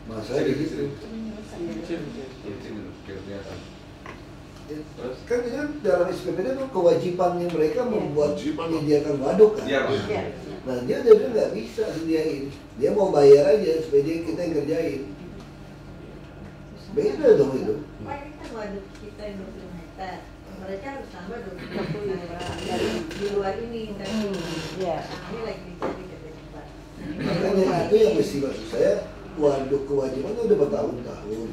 Masa di situ. Kan dalam SPP itu kewajibannya mereka membuat menyediakan waduk kan. Nah dia nggak bisa sediain. Dia mau bayar aja supaya kita yang kerjain. Beda dong itu. Pak ini kan waduk kita yang 25 hektar. Mereka harus tambah 20 dari di luar ini kan. Iya. Ini lagi dicari katanya Pak. Makanya itu yang mesti maksud saya, waduk kewajiban itu udah bertahun-tahun.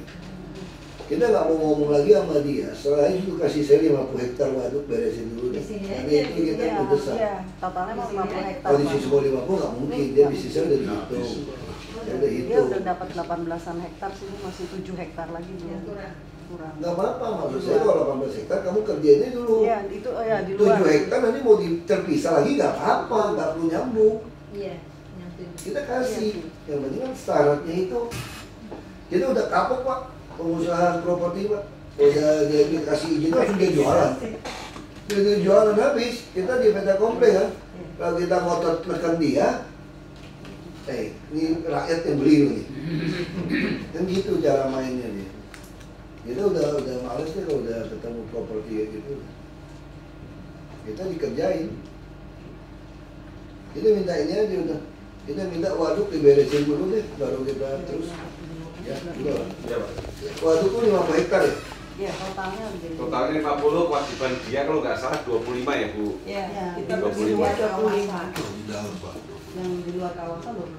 Kita nggak mau ngomong lagi sama dia, setelah itu kasih saya 50 hektar waduk, beresin dulu deh. Karena itu kita mendesak. Totalnya mau 50 hektar. Kalau di semua 50 nggak mungkin, dia bisnisnya udah dihitung. Dia udah Dia hitung. udah dapat 18-an hektar, sini masih 7 hektar lagi belum. Kurang. Nggak apa-apa, maksud saya kalau 18 hektar kamu kerjainnya dulu. Iya, itu ya di luar. 7 hektar nanti mau terpisah lagi nggak apa-apa, nggak perlu nyambung. Iya, nyambung. Kita kasih, yang penting kan syaratnya itu. Kita udah kapok Pak, pengusaha properti Pak. Udah dia kasih izin langsung dia jualan. Dia jualan habis, kita di peta komplain kan. Kalau kita ngotot tekan dia, ini rakyat yang beli nih. Kan gitu cara mainnya dia. Kita udah males deh kalau udah ketemu properti kayak gitu. Kita dikerjain. Kita minta ini aja udah. Kita minta waduk diberesin dulu deh, baru kita terus. Ya, udah. Waduk tuh 50 hektar ya? Iya, totalnya jadi. Totalnya 50, kewajiban dia kalau nggak salah 25 ya Bu? Iya, kita 25. 25. Di dalam Pak. Yang di luar kawasan 25.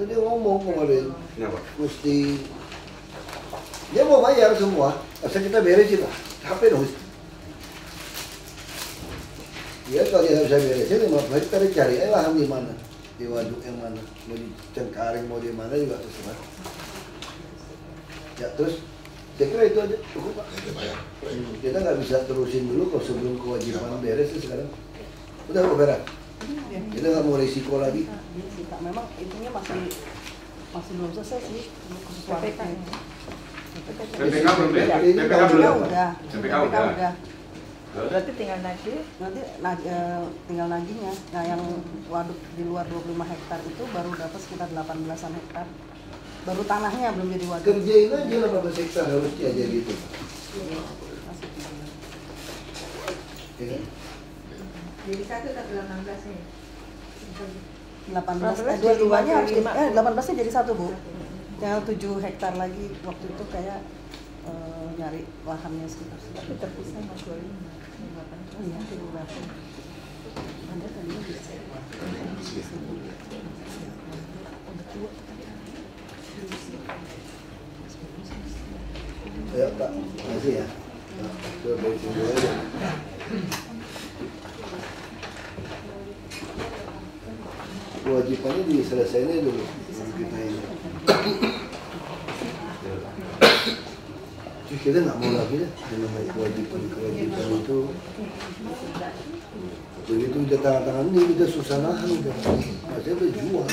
Dia ngomong kemarin, Kenapa? mesti dia mau bayar semua, asal kita beresin lah, capek dong. Dia kalau dia nggak bisa beresin, 50 hektar cari aja lahan di mana, di waduk yang mana, mau di Cengkareng mau di mana juga terserah. Ya terus, saya kira itu aja cukup Pak. Kita nggak bisa terusin dulu kalau sebelum kewajiban beres sekarang. Udah Pak Vera, kita nggak mau risiko lagi. Memang itunya masih belum selesai sih khusus PPK. PPK belum ya? PPK udah. PPK udah. Berarti tinggal nagih. Nanti tinggal nagihnya. Nah yang waduk di luar 25 hektar itu baru dapat sekitar 18-an hektar. Baru tanahnya belum jadi waduk. Kerjain aja 18 hektar harusnya aja gitu. Ya. Jadi satu tapi 18 nih. 18-nya harus 18-nya jadi satu Bu. Tinggal 7 hektar lagi waktu itu kayak nyari lahannya sekitar. Tapi terpisah Mas 25. Iya, berapa? Ada tadinya bisa. Ya Pak, makasih ya. Sudah beresin dulu aja. Kewajibannya diselesaikan dulu kita ini. Kita nggak mau lagi deh dengan kewajiban itu. Begitu udah tangan ini udah susah nahan udah. Masih udah jual.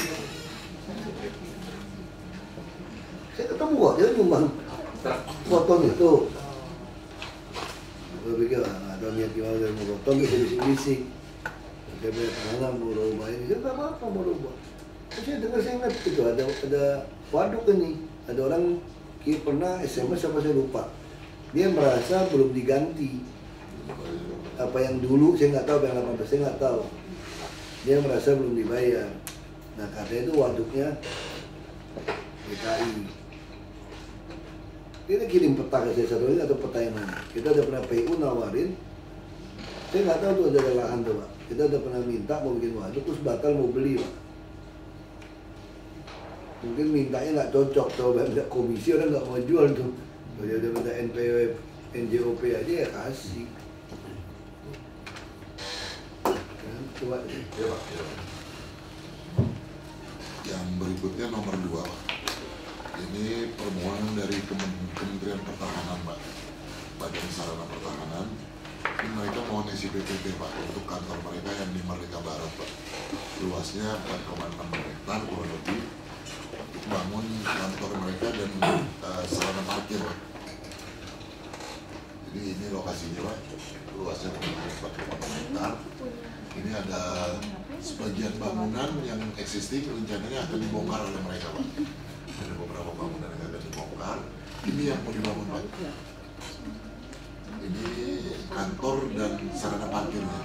Saya ketemu kok, dia nyumbang potong itu. Gue pikir, ada niat gimana dia mau potong, dia bisik-bisik. Saya punya tangan mau rubah ini, dia nggak apa-apa mau rubah. Terus saya dengar, saya ingat itu, ada waduk ini. Ada orang pernah SMS apa saya lupa. Dia merasa belum diganti. Apa yang dulu, saya nggak tahu, yang 18, saya nggak tahu. Dia merasa belum dibayar. Nah katanya itu waduknya DKI. Dia kirim peta ke saya satu ini atau peta yang mana. Kita udah pernah PU nawarin. Saya nggak tahu tuh ada lahan tuh Pak. Kita udah pernah minta mau bikin waduk terus batal mau beli Pak. Mungkin mintanya nggak cocok, coba nggak komisi orang nggak mau jual tuh. Kalau dia udah minta NPW, NJOP aja ya kasih. Coba. Ya Pak. Ya. Yang berikutnya nomor 2 Pak. Ini permohonan dari Kementerian Pertahanan Pak, Badan Sarana Pertahanan. Ini mereka mau ngisi PPT Pak untuk kantor mereka yang di Merdeka Barat Pak. Luasnya 4,6 hektar kurang lebih untuk bangun kantor mereka dan sarana parkir Pak. Jadi ini lokasinya Pak, luasnya 4,6 hektar. Ini ada sebagian bangunan yang existing rencananya akan dibongkar oleh mereka Pak. Ada beberapa bangunan yang akan dibongkar. Ini yang mau dibangun Pak. Ini kantor dan sarana parkirnya.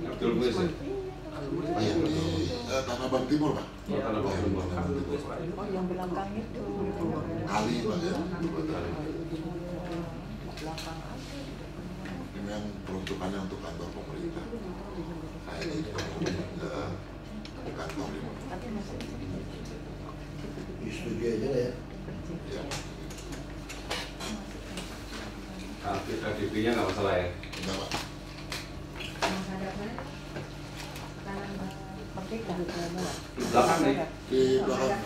Abdul Muiz. Iya, di Tanah Abang Timur Pak. Tanah Abang Timur. Oh, yang belakang itu. Kali Pak ya. Ini yang peruntukannya untuk kantor pemerintah. Nah ini kantor ini. Setuju aja ya. Ya. KDP-nya nggak masalah ya? Enggak Pak. Belakang nih. Di belakang.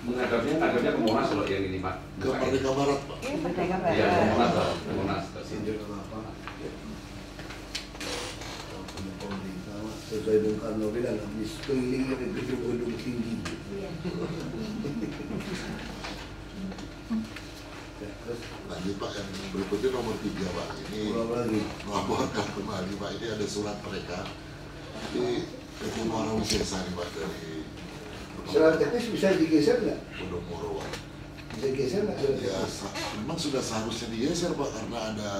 Menghadapnya ke Monas loh yang ini Pak. Ke Merdeka Barat Pak. Iya, ke Monas lah. Ke Monas. Tersindir. Sesuai Bung Karno bilang, habis keliling dari gedung-gedung tinggi. Ya, terus Lanjut Pak, yang berikutnya nomor 3 Pak. Ini melaporkan kembali Pak. Ini ada surat mereka. Ini PT Muara Wisesa nih Pak dari surat teknis bisa digeser nggak? Podomoro Pak. Bisa digeser nggak? Ya, memang sudah seharusnya digeser Pak karena ada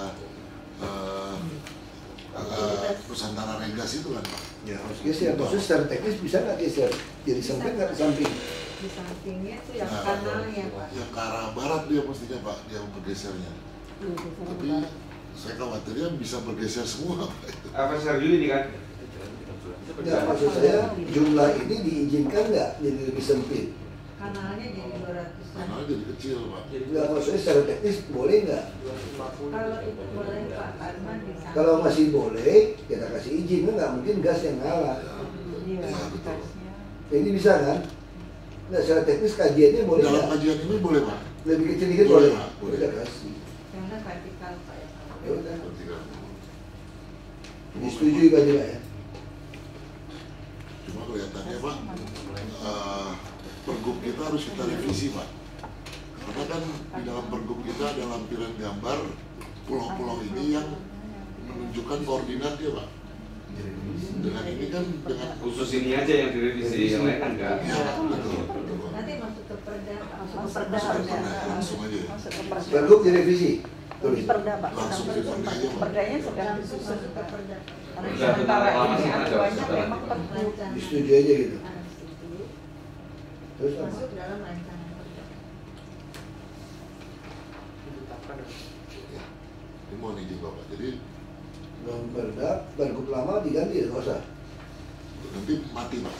Nusantara Regas itu kan Pak. Ya harus geser. Maksudnya secara teknis bisa nggak geser? Jadi samping nggak ke samping? Di sampingnya itu yang kanalnya Pak. Yang ke arah barat dia mestinya Pak, dia bergesernya. Tapi saya khawatirnya bisa bergeser semua Pak. Apa Sergio ini kan? Nggak, maksud saya jumlah ini diizinkan nggak jadi lebih sempit? Kanalnya jadi 200. Kanalnya jadi kecil Pak. Nggak, maksudnya secara teknis boleh nggak? Kalau itu boleh Pak Arman di sana. Kalau masih boleh, kita kasih izin, nggak mungkin gas yang ngalah. Ya betul. Ini bisa kan? Nggak, secara teknis kajiannya boleh Dalam nggak? kajian ini boleh Pak. Lebih kecil dikit Boleh, boleh? Pak, boleh. Kita kasih. Karena vertikal Pak ya. Ya udah. Vertikal. Disetujui Pak Jika ya? Cuma kelihatannya Pak, pergub kita harus kita revisi Pak. Karena kan di dalam pergub kita ada lampiran gambar pulau-pulau ini yang menunjukkan koordinatnya Pak. Dengan ini kan dengan Khusus ini aja yang direvisi, yang lain kan enggak. ya, betul. Nanti masuk ke perda Pak. Masuk ke perda Masuk ke harusnya. perda, langsung aja ya. Masuk ke perda. Pergub direvisi. Di perda Pak. Langsung di perda aja Pak. Perdanya sedang disusun. Masuk ke perda. Karena Sudah, sementara lama ini sih ada, aturannya sudah. memang pergub. Disetujui aja gitu. Terus apa? Masuk dalam rancangan perda. Ini mau nih juga Pak. Jadi Belum perda, pergub lama diganti ya, nggak usah. nanti mati Pak.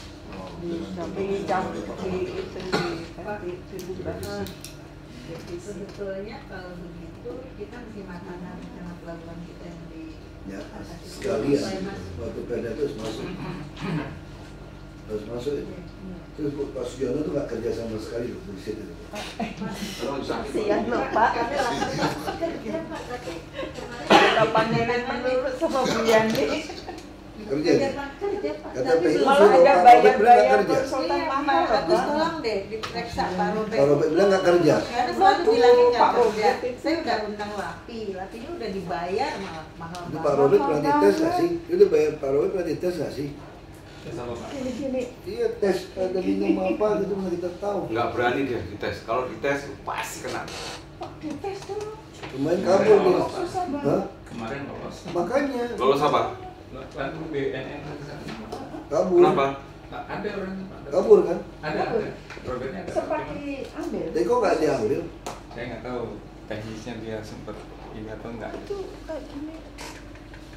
Dengan Tapi pergub ini jangan nanti kita di mati. itu dirubah. Jadi sebetulnya kalau begitu kita mesti makanan rencana pelabuhan kita yang di Ya, atas itu. sekalian. Supaya masuk. Waktu perda itu harus masuk. Harus masuk itu. Terus Pak Sugiono tuh nggak kerja sama sekali loh di situ. Kasihan loh Pak. Kerja Pak, tapi Kita panggilin menurut sama Bu Yani. Kerja ya? kerja aja Pak. KTP itu Malah suruh ada Pak Robert bilang bayar-bayar nggak kerja. konsultan Iya, mahal loh, bagus Bang. tolong deh diperiksa Pak Robert. Pak Robert bilang nggak kerja. Karena selalu bilangin nggak Pak kerja. Robert itu. Saya udah undang lapinya udah dibayar malah mahal Itu Pak banget. Robert pernah dites nggak sih? Itu bayar Pak Robert pernah dites nggak sih? Gini-gini. Iya tes ada minum apa gitu mana kita tahu. Nggak berani dia dites. Kalau dites pasti kena. Pak, dites dulu. Kemarin kabur dia. Susah banget. Hah? Kemarin lolos. Makanya Lolos apa? Kan BNN kan kesana. kabur. Kenapa? Ada orangnya Pak. Kabur kan? Ada. Robertnya ada. Sempat diambil. Tapi kok nggak diambil? Saya nggak tahu teknisnya dia sempat ini atau enggak. Itu kayak gini.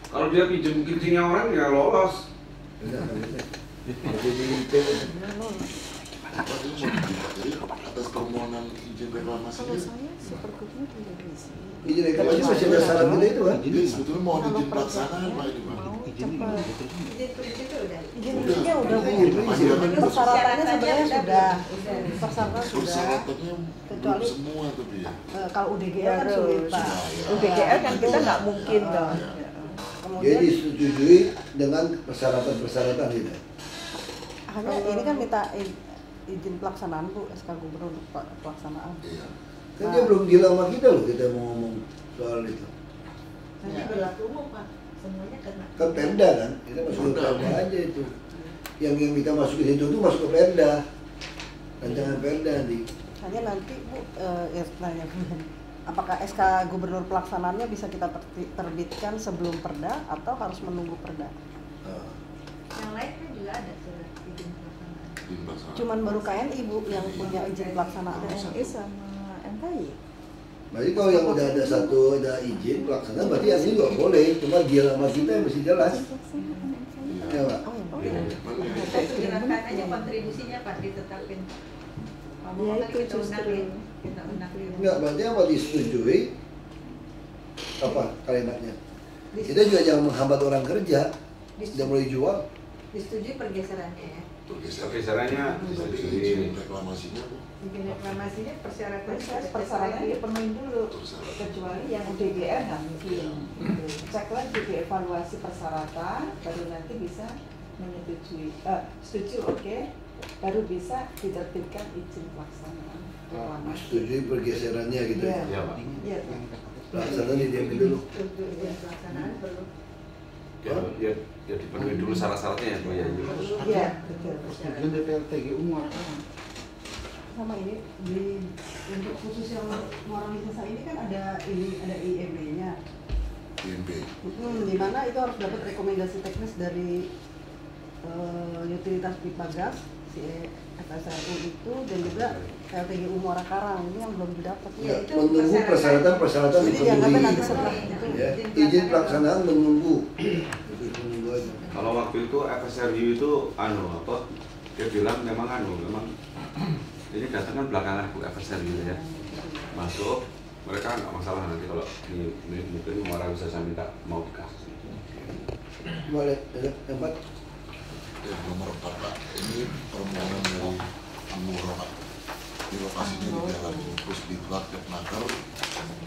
Kalau dia pinjam kincingnya orang ya lolos. Jadi Jadi atas permohonan izin reklamasi Kalau saya supergubnya tidak bisa. izin reklamasi masih ada syarat kita itu kan? jadi sebetulnya mohon izin pelaksanaan Pak ini Pak. Mau cepat. Izin prinsip itu udah. Izin prinsipnya udah Bu. Iya, Persyaratannya sebenarnya sudah. Udah. Persyaratan sudah. Persyaratannya Kecuali belum semua tapi ya. kalau UDGL kan sulit Pak. UDGL kan kita nggak mungkin dong. Kemudian Jadi disetujui dengan persyaratan-persyaratan itu. hanya ini kan minta izin pelaksanaan Bu, SK Gubernur pelaksanaan. Iya. Kan dia belum gila sama kita loh kita mau ngomong soal itu. Nanti berlaku umum Pak. Semuanya kena. Kan Perda kan? Kita masuk ke Perda aja itu. Yang kita masuk ke situ tuh masuk ke Perda. Rancangan Perda nanti. Hanya nanti Bu, nanya apakah SK Gubernur pelaksanaannya bisa kita terbitkan sebelum Perda atau harus menunggu Perda? Yang lain kan juga ada surat izin pelaksanaan. Izin pelaksanaan. Cuman baru KNI Bu yang punya izin pelaksanaan. TNI sama MKI. Berarti kalau yang udah ada satu ada izin pelaksanaan berarti yang ini juga boleh. Cuma dia sama kita yang mesti jelas. Ya Pak? Oh iya. Kita segerakan aja kontribusinya Pak ditetapin. Ya itu justru. Kita undang. Enggak, berarti apa disetujui? Apa kalimatnya? Kita juga jangan menghambat orang kerja. Dia mulai jual. Disetujui pergeserannya ya. Pergeserannya disetujui. Izin reklamasinya Bu. Izin reklamasinya Persyaratan dipenuhi dulu. Kecuali yang UDGL nggak mungkin. Cek lagi dievaluasi persyaratan, baru nanti bisa menyetujui. Setuju oke, baru bisa diterbitkan izin pelaksanaan. reklamasi. Setujui pergeserannya gitu ya. Iya Pak. Iya. Pelaksanaan diambil dulu. Izin pelaksanaan perlu. Ya dipenuhi dulu syarat-syaratnya ya Bu ya. Iya, betul. Persetujuan DPRTG umum. Sama ini untuk khusus yang moralitas ini kan ada IMB-nya. IMB. Di mana itu harus dapat rekomendasi teknis dari utilitas pipa gas, si FSRU itu dan juga LTGU Muara Karang ini yang belum didapat. Ya, menunggu persyaratan Jadi dianggapnya nanti dipenuhi. setelah Ya, izin pelaksanaan menunggu. Menunggu aja. Kalau waktu itu FSRU itu dia bilang memang ini datang kan belakangan Bu FSRU ya. Masuk mereka nggak masalah nanti kalau mungkin Muara bisa saya minta mau dikasih. Boleh, tempat. Yang nomor 4 Pak, ini permohonan dari Anggora Pak. Di lokasinya di Jalan Pusdiklat Jatnaker,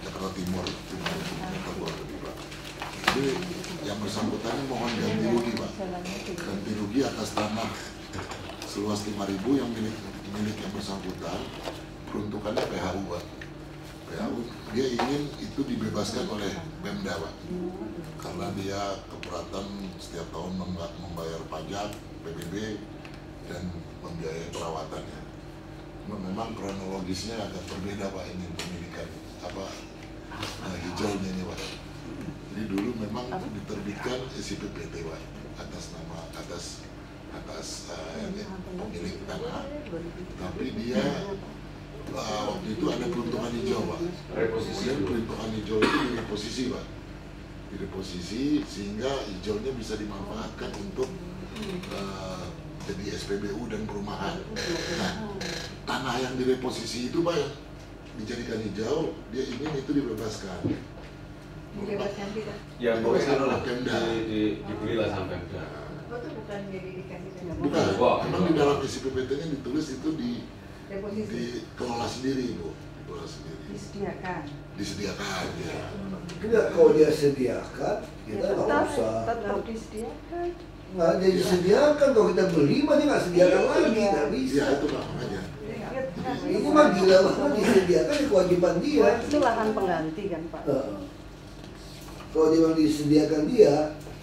Jakarta Timur, 50 meter kurang lebih Pak. Jadi yang bersangkutan ini mohon ganti rugi Pak. Ganti rugi atas tanah seluas 5.000 yang milik yang bersangkutan, peruntukannya PHU Pak. PHU dia ingin itu dibebaskan oleh Pemda Pak, karena dia keberatan setiap tahun membayar pajak PBB dan membiayai perawatannya. Memang kronologisnya agak berbeda Pak ini pemilikan hijaunya ini Pak. Jadi dulu memang diterbitkan SIPPT Pak atas pemilik tanah, tapi dia waktu itu ada peruntukan hijau Pak. Reposisi. Kemudian peruntukan hijau itu direposisi Pak. Direposisi sehingga hijaunya bisa dimanfaatkan untuk jadi SPBU dan perumahan. Nah, tanah yang direposisi itu Pak yang dijadikan hijau, dia ingin itu dibebaskan. Dibebaskan tidak. Ya boleh Pemda. dibelilah sampai Pemda. Oh itu bukan jadi dikasih saja. Bukan, memang di dalam SIPPT-nya ditulis itu dikelola sendiri Bu, dikelola sendiri. Disediakan ya. Enggak, kalau dia sediakan, kita nggak usah. Tetap disediakan. nggak disediakan. Kalau kita beli mah dia nggak sediakan lagi, nggak bisa. Iya itu Pak, makanya. Ini mah gila banget, disediakan ya kewajiban dia. Itu lahan pengganti kan Pak? Kalau dia memang disediakan dia,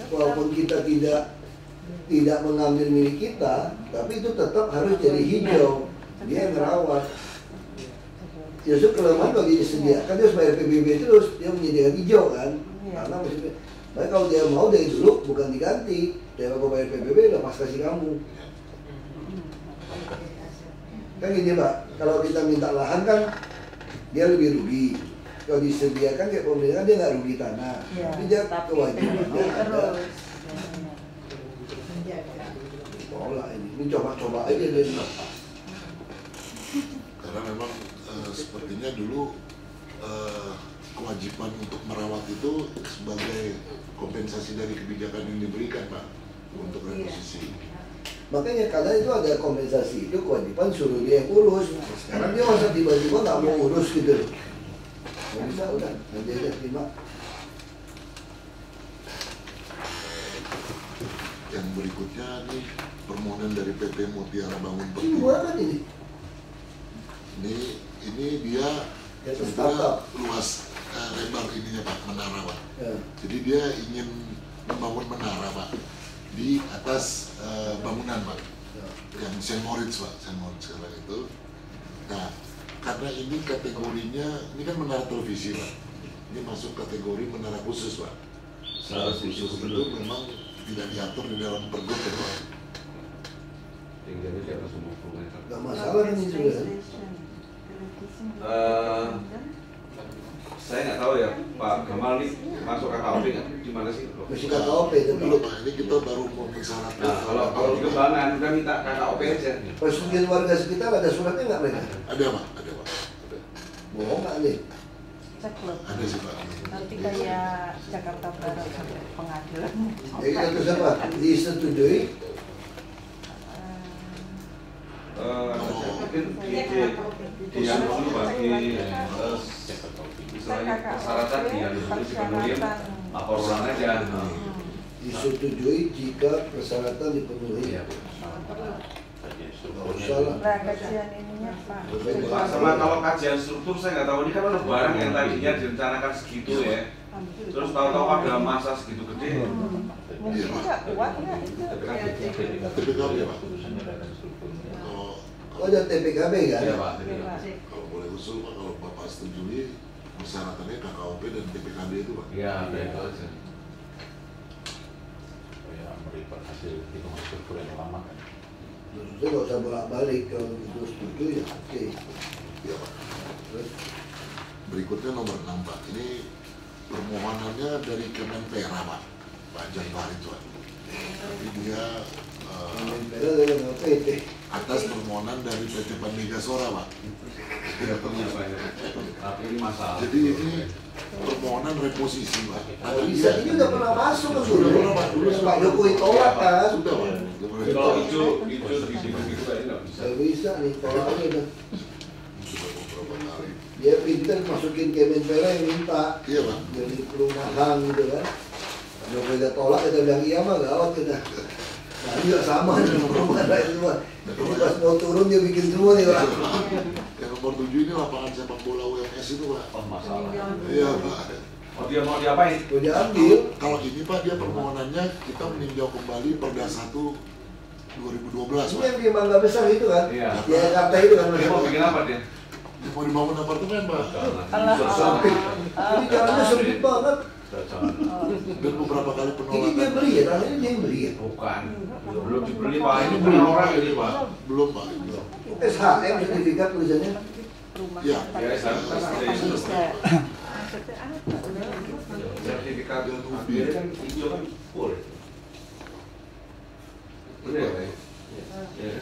walaupun kita tidak mengambil milik kita, tapi itu tetap harus jadi hijau. Dia yang merawat. Justru kelemahan kalau dia disediakan, dia harus bayar PBB terus, dia menyediakan hijau kan. Karena maksudnya, tapi kalau dia mau dari dulu bukan diganti, dia mau bayar PBB udah pas kasih kamu. Kan gini Pak, kalau kita minta lahan kan dia lebih rugi. Kalau disediakan kayak pemerintah dia nggak rugi tanah, tapi dia kewajibannya ada. Tolak ini coba-coba aja deh. Karena memang sepertinya dulu kewajiban untuk merawat itu sebagai kompensasi dari kebijakan yang diberikan Pak untuk reposisi. Makanya karena itu ada kompensasi, itu kewajiban suruh dia yang urus. Sekarang dia masa tiba-tiba nggak mau urus gitu. Nggak bisa, udah nanti aja terima. Yang berikutnya nih permohonan dari PT Mutiara Bangun Ini Pertiwi. buatan ini. Ini dia sebenarnya luas lebar ininya Pak, menara Pak. Jadi dia ingin membangun menara Pak di atas bangunan Pak, yang Saint Moritz Pak, Saint Moritz sekarang itu. Nah, karena ini kategorinya, ini kan menara televisi Pak, ini masuk kategori menara khusus Pak. Menara khusus itu memang tidak diatur di dalam pergub ya Pak. Tinggalnya di atas 50 meter. Gak masalah kan ini juga. Saya nggak tahu ya, Pak Gamal nih masuk KKOP nggak? Di mana sih? Masih KKOP itu belum Pak, ini kita baru mau mensyaratkan. Nah, kalau di Kembangan kita minta KKOP aja. Persetujuan warga sekitar ada suratnya nggak mereka? Ada Pak, ada Pak. Bohong nggak nih? Ada sih Pak. Nanti kayak Jakarta Barat pengadilan. Jadi kita terus apa? Disetujui? Mungkin di yang dulu bagi misalnya persyaratan yang dipenuhi lapor ulang aja. Disetujui jika persyaratan dipenuhi. Nah, kajian ininya Pak. Sama kalau kajian struktur saya nggak tahu, ini kan ada barang yang tadinya direncanakan segitu ya, terus tahu-tahu pada masa segitu gede. Mungkin nggak kuat ya itu. TPKB Pak. Oh, ada TPKB kan? Iya Pak. Kalau boleh usul Pak, kalau Bapak setujui persyaratannya KKOP dan TPKB itu Pak. Iya, itu aja. Ya, melibat hasil hitungan struktur yang lama kan. Terus nggak usah bolak-balik, kalau itu setuju ya oke. Iya Pak. Terus berikutnya nomor 6 Pak. Ini permohonannya dari Kemenpera Pak. Pak Jan Farid Pak. Tapi dia Kemenpera dari PT. Atas permohonan dari PT Panmegasora Pak. Tidak punya banyak. Tapi ini masalah. Jadi ini permohonan reposisi Pak. Kalau bisa ini udah pernah masuk kan dulu. Sudah Pak. Dulu Pak Jokowi tolak kan? Sudah Pak. Kalau hijau gitu kayak nggak bisa. Nggak bisa nih, tolak aja kan. Sudah beberapa kali. Dia pintar masukin Kemenpera yang minta. Iya Pak. Jadi perumahan gitu kan. Jokowi udah tolak, kita bilang iya mah gawat kita. Nah ini juga sama dengan perumahan lain semua. Jadi pas mau turun dia bikin semua nih Pak. Yang nomor 7 ini lapangan sepak bola UMS itu Pak. Oh masalah. Iya Pak. Oh dia mau diapain? Mau diambil. Kalau ini Pak, dia permohonannya kita meninjau kembali Perda 1 2012 Ini Pak. yang di Mangga Besar itu kan? Iya. Di Jakarta itu kan? Dia mau bikin apa dia? Dia mau dibangun apartemen Pak. Sempit. Ini jalannya sempit banget. Dan beberapa kali Ini penolakan. dia beli ya? Tanah ini dia yang beli ya? Bukan. Belum dibeli Pak. Ini punya orang ini Pak. Belum Pak. Belum. SHM sertifikat tulisannya? Ya. Ya sertifikat dia kan hijau kan full. Bener ya? Ya.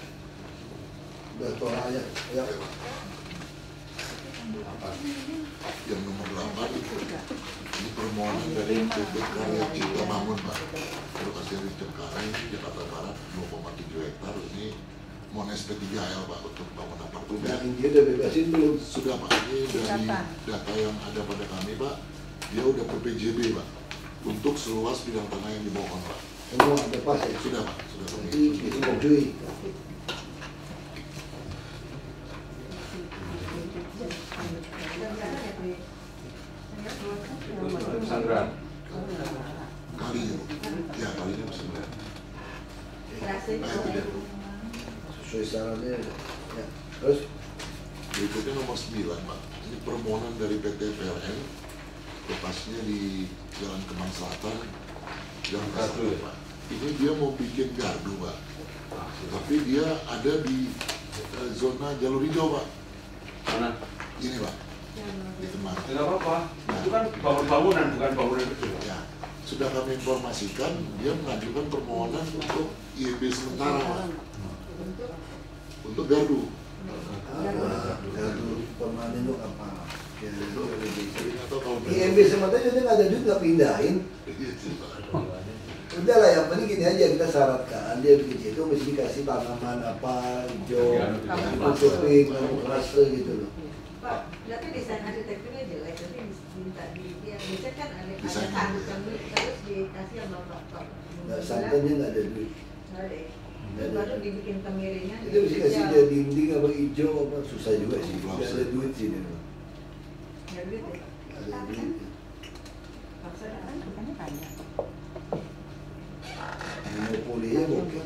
Udah tolak aja. Ya. Yang nomor 8 ini permohonan dari PT Karya Cipta Bangun Pak. Lokasi di Cengkareng, Jakarta Barat 2,7 hektar. Ini Mones P3L Pak untuk bangun apartemen. Dan dia udah bebasin belum? Sudah Pak, ini dari data yang ada pada kami Pak, dia udah per PJB Pak untuk seluas bidang tanah yang dimohon Pak. Semua lepas ya? Sudah Pak, sudah kami. Itu mau cuy. Pesantren. Kali ya kalinya pesantren. Sesuai sarannya ya. Terus Berikutnya nomor 9 Pak. Ini permohonan dari PT PLN lokasinya di Jalan Kemang Selatan, Jalan Kasar Pak. Ini dia mau bikin gardu Pak, tapi dia ada di zona jalur hijau Pak. Mana? Ini Pak, di Kemang. Tidak apa-apa. Itu kan bangunan bukan bangunan kecil. Ya, sudah kami informasikan dia mengajukan permohonan untuk IEB sementara Pak, untuk gardu. gardu permanen itu apa? Atau kalau IMB sementara jadi nggak ada duit nggak pindahin. Udah lah, yang penting gini aja, kita syaratkan dia bikin itu mesti dikasih tanaman apa hijau, tutupin, kamuflase gitu loh. Pak, tapi desain arsitekturnya jelek, tapi minta dia biasanya kan ada sandukan terus dikasih sama Pak. Nggak santannya nggak ada duit. Nggak ada. Baru dibikin kemiringan. Itu mesti kasih dia dinding apa hijau apa, susah juga sih. Nggak ada duit sih dia. Nggak duit ya? Ada duit. Bukannya banyak. Monopolinya mungkin.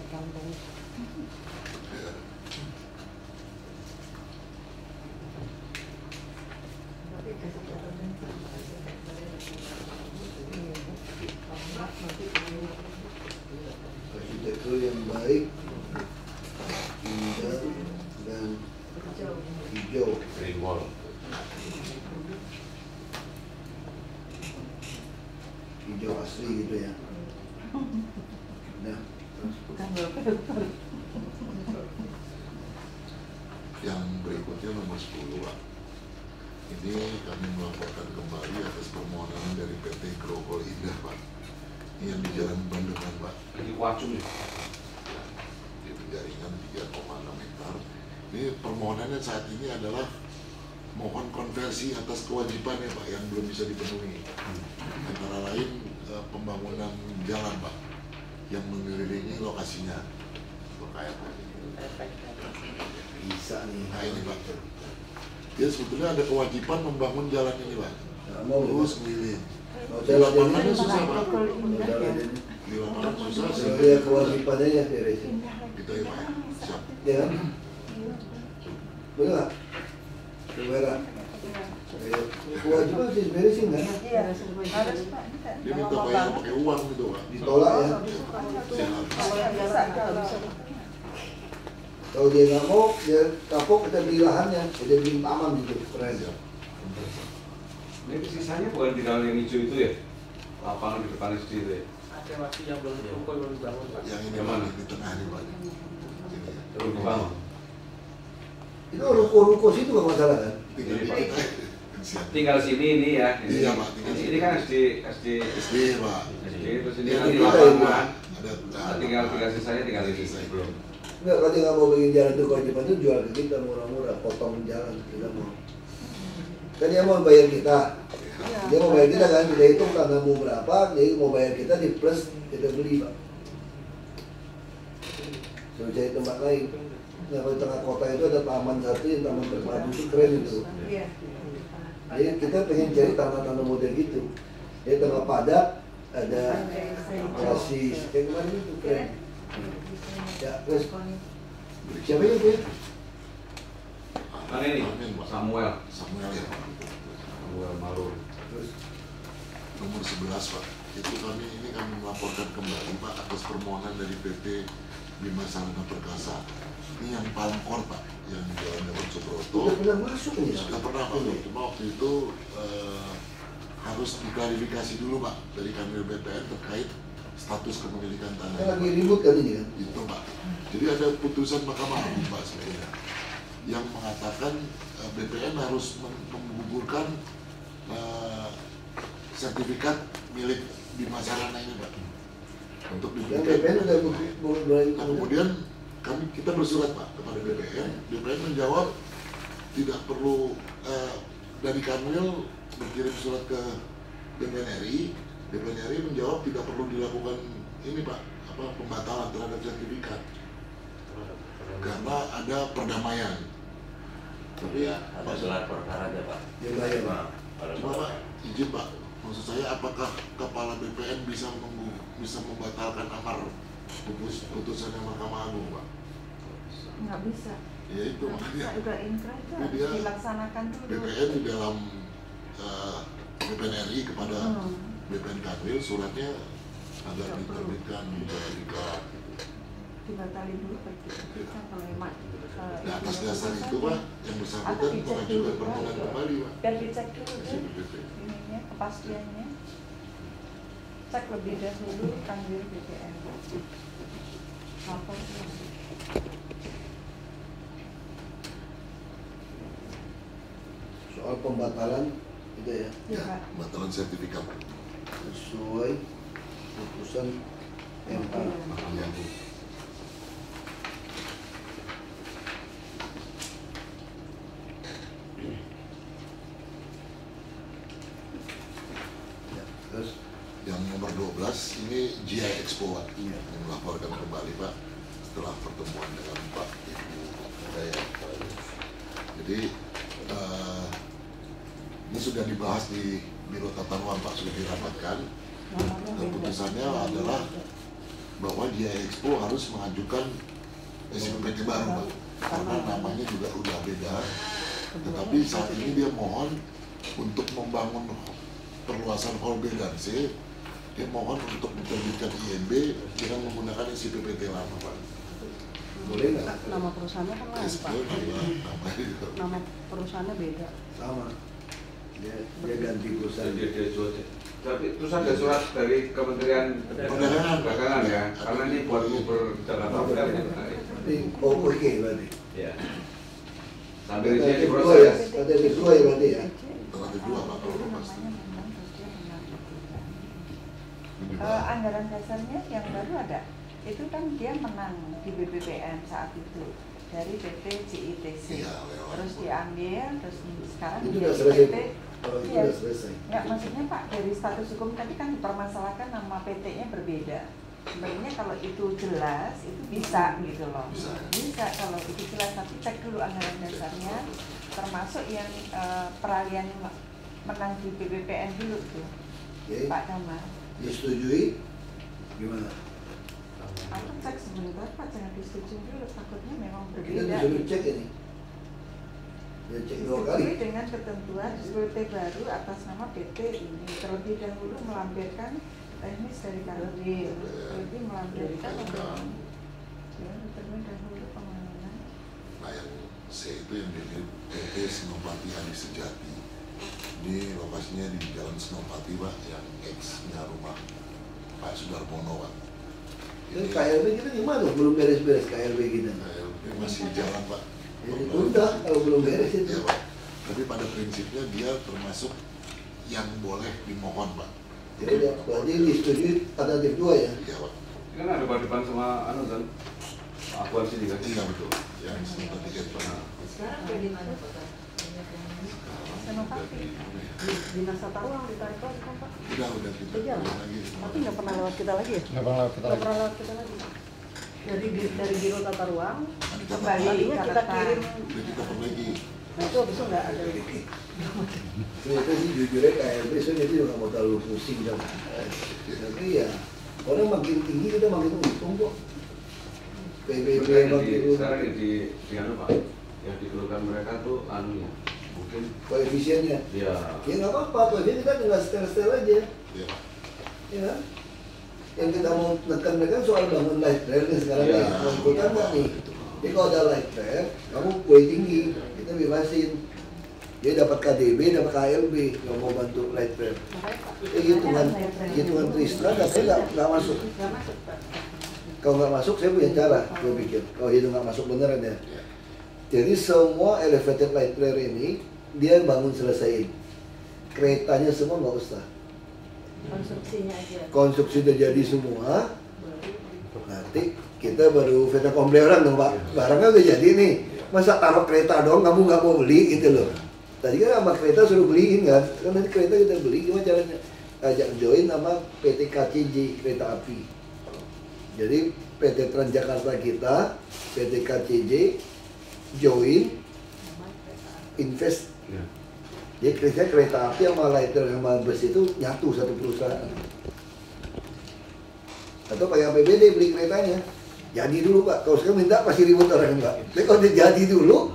Arsitektur yang baik, indah dan hijau. Green wall. Hijau asli gitu ya. Nah, yang berikutnya nomor 10 Pak. Ini kami melaporkan kembali atas permohonan dari PT Grogol Indah Pak. Ini yang di Jalan Bandengan Pak. Di Kuacung ya? Di penjaringan 3,6 hektar. Ini permohonannya saat ini adalah mohon konversi atas kewajibannya Pak yang belum bisa dipenuhi. Antara lain pembangunan jalan Pak yang mengelilingi lokasinya. Berkait bisa nih. Nah ini Pak. Dia sebetulnya ada kewajiban membangun jalan ini Pak. Terus keliling. Di lapangannya susah Pak. Di lapangan susah. Sebenarnya kewajibannya ya beresin. Gitu ya Pak. Siap. Ya kan? Betul nggak? Merah. Kewajiban sih beresin kan? Iya, harus Pak. Dia minta bayar pakai uang gitu Pak. Ditolak ya? Kalau dia nggak mau, dia kapok, kita beli lahannya, dia beli taman gitu, keren ya. Ini sisanya bukan di dalam yang hijau itu ya? Lapangan di depan SD itu ya? Ada masih yang belum dibangun Pak. Yang ini Yang mana? di tengah ini Pak. Terus dibangun. Itu ruko-ruko situ nggak masalah kan? Tinggal sini ini ya. Iya Pak. Ini kan SD Pak. SD terus ini Ini nanti kita lapangan. ada Tinggal sisanya tinggal ini. Belum. Enggak, kalau dia nggak mau bikin jalan itu kewajiban itu jual ke kita murah-murah, potong jalan, kita mau. Kan dia mau bayar kita. Dia mau bayar kita kan, kita hitung tanggamu berapa, jadi mau bayar kita di plus kita beli Pak. Suruh cari tempat lain. Nah, kalau di tengah kota itu ada taman satu yang taman terpadu itu keren itu. Iya. Jadi kita pengen cari tanah-tanah model gitu. Di tengah padat ada oasis, kayak kemarin itu keren. Ya, terus siapa itu ya? Mana ini? Samuel. Samuel ya Pak. Samuel Marur. Terus nomor 11 Pak. Itu ini kami melaporkan kembali Pak atas permohonan dari PT Bima Sarana Perkasa. Ini yang Palmkor Pak, yang di Jalan Gatot Subroto. Sudah pernah masuk ya? Sudah pernah Pak. Cuma waktu itu harus diklarifikasi dulu Pak dari kanwil BPN terkait status kepemilikan tanah. Kan lagi ribut kan ini kan? Itu Pak. Jadi ada putusan Mahkamah Agung Pak sebenarnya yang mengatakan BPN harus menggugurkan sertifikat milik Bima Sarana ini Pak untuk Yang diberikan. BPN udah mulai. Nah, kemudian kita bersurat Pak kepada BPN. BPN menjawab tidak perlu dari Kanwil berkirim surat ke DPR RI. DPR RI menjawab tidak perlu dilakukan ini Pak pembatalan terhadap sertifikat karena ada perdamaian. Tapi ada gelar perkara aja Pak. Ya bayar Pak. Cuma Pak, izin Pak, maksud saya apakah kepala BPN bisa membatalkan amar putusannya Mahkamah Agung Pak? Nggak bisa. Ya itu makanya. Udah inkrah itu harus Dia dilaksanakan dulu. BPN di dalam BPN RI kepada BPN Kanwil suratnya agar diterbitkan sertifikat. Dibatalin dulu sertifikat kalau memang. Di atas dasar itu Pak, yang bersangkutan mengajukan permohonan kembali Pak. Biar dicek dulu ininya, kepastiannya. Cek lebih dahulu Kanwil BPN. Apa sih? Soal pembatalan itu ya. Ya, pembatalan sertifikat. Sesuai putusan MK. Ya. Terus yang nomor 12 ini GI Expo Pak, yang melaporkan kembali Pak setelah pertemuan dengan Pak Ibu saya. Jadi ini sudah dibahas di Biro Tata Ruang Pak, sudah dirapatkan. Keputusannya adalah bahwa GI Expo harus mengajukan SPPT baru Pak, karena namanya juga udah beda. Tetapi saat ini dia mohon untuk membangun perluasan hall B dan C, dia mohon untuk diterbitkan INB dengan menggunakan isi PPT lama Pak. boleh nggak? Nama perusahaannya kan lain Pak. Nama perusahaannya beda. Sama. Dia ganti perusahaan. Dia jual. Tapi terus ada surat dari Kementerian Perdagangan ya, karena ini buat Uber Jakarta kan. Oh oke berarti. Ya. Sambil ini proses. Ada sesuai berarti ya. Kedua Pak, kalau pasti. Anggaran dasarnya yang baru ada, itu kan dia menang di BPPN saat itu dari PT CITC, terus diambil, terus sekarang itu di sudah selesai. PT. Oh, itu Ya, sudah selesai. nggak, maksudnya Pak, dari status hukum tadi kan dipermasalahkan nama PT-nya berbeda. Sebenarnya kalau itu jelas, itu bisa gitu loh. Bisa kalau itu jelas, tapi cek dulu anggaran dasarnya, termasuk yang peralihan menang di BPPN dulu tuh, Pak Kamal. Disetujui gimana? Aku cek sebentar Pak, jangan disetujui dulu, takutnya memang Kita berbeda. disuruh cek ini. Ya cek 2 kali. Disetujui dengan ketentuan PT baru atas nama PT ini, terlebih dahulu melampirkan teknis dari Kanwil, terlebih melampirkan ya, terlebih dahulu pengenalan. Nah yang C itu yang di PT Senopati Adi Sejati. Ini lokasinya di Jalan Senopati Pak, yang ex-nya rumah Pak Sudarmono Pak. Dan KLB kita gimana? Belum beres-beres KLB kita. KLB masih jalan Pak. Jadi udah kalau belum beres itu. Ya Pak. Tapi pada prinsipnya dia termasuk yang boleh dimohon Pak. Jadi berarti disetujui alternatif 2 ya? Iya Pak. Kan ada depan sama kan akuan sini kan? Iya betul. Yang Senopati tiket Pak. Sekarang udah di mana Pak? Senopati. Dinas Tata Ruang ditarik lagi kan Pak? Udah kita Udah jalan. lagi. Tapi nggak pernah lewat kita lagi ya? Nggak pernah lewat kita Nggak lagi. pernah lewat kita lagi. Dari Biro Tata Ruang, Kembali tadinya kita catatan. kirim. Udah kita perbaiki. Nah itu habis itu nggak ada. Ternyata sih jujurnya KLB soalnya dia nggak mau terlalu pusing dan tapi ya orang makin tinggi kita makin untung kok. PBB makin Sekarang yang di anu Pak, yang dikeluhkan mereka tuh anunya mungkin koefisiennya. ya Ya nggak apa-apa, koefisien kita tinggal setel-setel aja. Iya Pak. Ya. Yang kita mau tekan soal bangun light rail nih sekarang Iya. ya, mau ikutan nggak nih? Jadi kalau ada light rail, kamu kue tinggi, kita bebasin. Dia dapat KDB, dapat KLB, nggak mau bantu light rail. Hitungan Tristra, katanya nggak masuk. Nggak masuk Pak. Kalau nggak masuk, saya punya cara, gue pikir. Kalau itu nggak masuk beneran ya. Jadi semua elevated light rail ini, dia bangun selesaiin. Keretanya semua nggak usah. Konstruksinya aja. Konstruksi udah jadi semua, nanti kita baru veta komple orang dong Pak. Barangnya udah jadi nih, masa taruh kereta doang kamu nggak mau beli gitu loh. Tadi kan sama kereta suruh beliin kan nanti kereta kita beli, gimana caranya? Ajak join sama PT KCJ Kereta Api. Jadi PT Transjakarta kita, PT KCJ, join, invest. Jadi kereta api sama lighter sama bus itu nyatu satu perusahaan. Atau pakai APBD beli keretanya. Jadi dulu Pak, kalau sekarang minta pasti ribut orang Pak. Tapi kalau dia jadi dulu,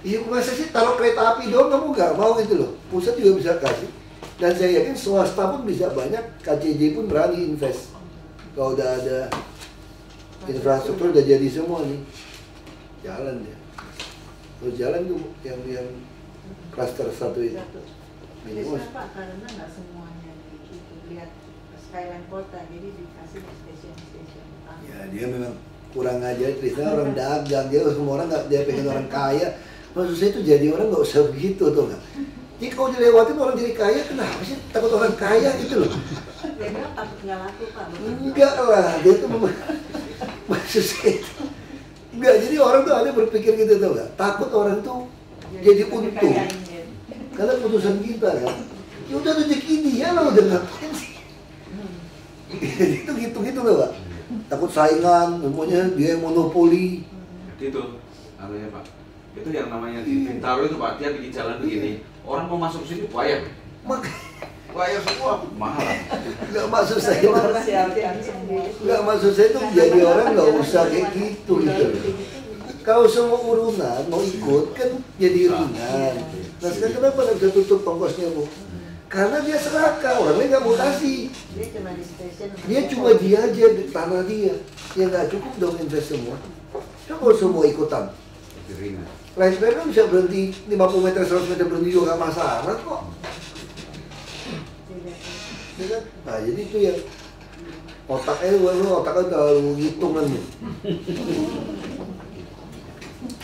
iya masa sih taruh kereta api doang kamu nggak mau gitu loh. Pusat juga bisa kasih. Dan saya yakin swasta pun bisa banyak, KCJ pun berani invest. Kalau udah ada infrastruktur udah jadi semua nih, jalan ya. Terus jalan tuh yang klaster 1 itu. Biasanya Pak, karena nggak semuanya itu lihat skyline kota, jadi dikasih stasiun-stasiun. Ya dia memang kurang aja, Trisna orang dagang, dia semua orang nggak, dia pengen orang kaya. Maksud saya itu jadi orang nggak usah begitu tuh nggak. Jadi kalau dilewatin orang jadi kaya, kenapa sih takut orang kaya gitu loh? Dia bilang takut nggak laku Pak. Enggak lah, dia tuh maksud saya itu. Enggak, jadi orang tuh ada berpikir gitu tuh nggak. Takut orang tuh jadi untung. Karena putusan kita kan, ya udah rezeki dia lah, udah ngapain sih? Itu gitu loh Pak. Takut saingan, semuanya dia yang monopoli. Jadi itu, namanya Pak. Itu yang namanya di Bintaro itu Pak, dia bikin jalan begini. Orang mau masuk sini bayar. Bayar semua mahal. Nggak maksud saya itu. Nggak maksud saya itu jadi orang nggak usah kayak gitu gitu. Kalau semua urunan mau ikut kan jadi ringan. Nah sekarang kenapa nggak bisa tutup ongkosnya Bu? Karena dia serakah, orangnya nggak mau kasih. Dia cuma dia aja di tanah dia. Ya nggak cukup dong invest semua. Coba kalau semua ikutan. Lain kan bisa berhenti 50 meter, 100 meter berhenti juga nggak masalah kok. Nah jadi itu ya otaknya terlalu ngitungan nih.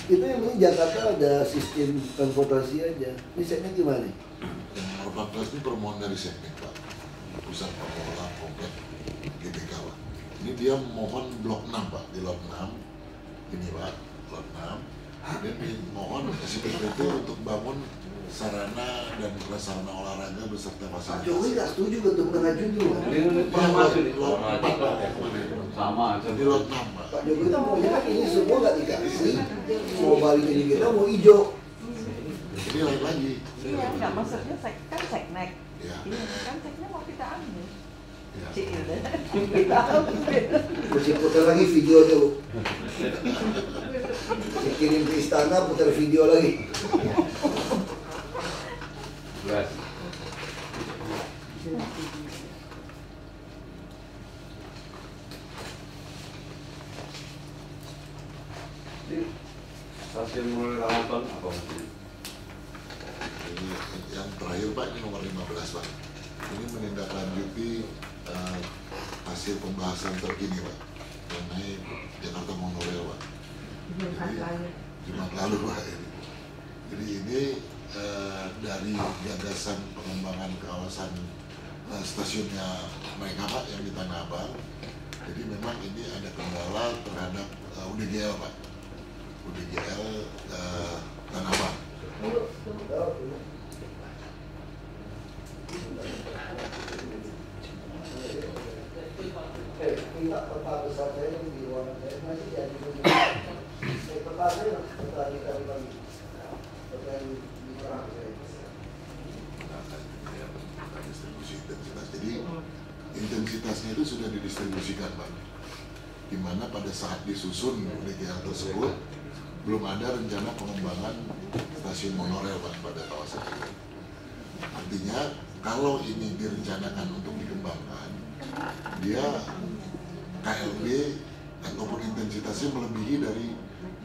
Itu yang penting Jakarta ada sistem transportasi aja. Ini segmen gimana nih? Yang 14 ini permohonan dari segmen Pak, pusat pengelola komplek GBK Pak. Ini dia mohon blok 6 Pak, di blok 6 ini Pak, blok 6. Dan mohon SPPT untuk bangun sarana dan prasarana olahraga beserta fasilitas. Pak Jokowi nggak setuju untuk mengajuin juga. Ini maju nih, sama aja. Di lot 6 Pak. Pak Jokowi itu maunya ini semua nggak dikasih, mau balikin kita mau hijau. Ini lain lagi. Iya, nggak maksudnya kan seknek. Iya. Iya, kan seknek mau kita ambil. Ya. Kita ambil. Mesti putar lagi videonya Bu. Kirim ke istana, putar video lagi. Stasiun mulai Ramadan apa maksudnya? Ini yang terakhir Pak, ini nomor 15 Pak. Ini menindaklanjuti hasil pembahasan terkini Pak mengenai Jakarta Monorail Pak. Jumat lalu Pak. Jadi ini dari gagasan pengembangan kawasan stasiunnya mereka Pak yang di Tanah Abang. Jadi memang ini ada kendala terhadap UDGL Pak. UDGL Tanah Abang. Minta peta besar saya di ruangan saya masih jadi peta saya peta di kali peta di perang saya. Distribusi intensitas. Jadi intensitasnya itu sudah didistribusikan Pak. Di mana pada saat disusun UDGL tersebut belum ada rencana pengembangan stasiun monorail Pak pada kawasan itu. Artinya kalau ini direncanakan untuk dikembangkan, dia KLB ataupun intensitasnya melebihi dari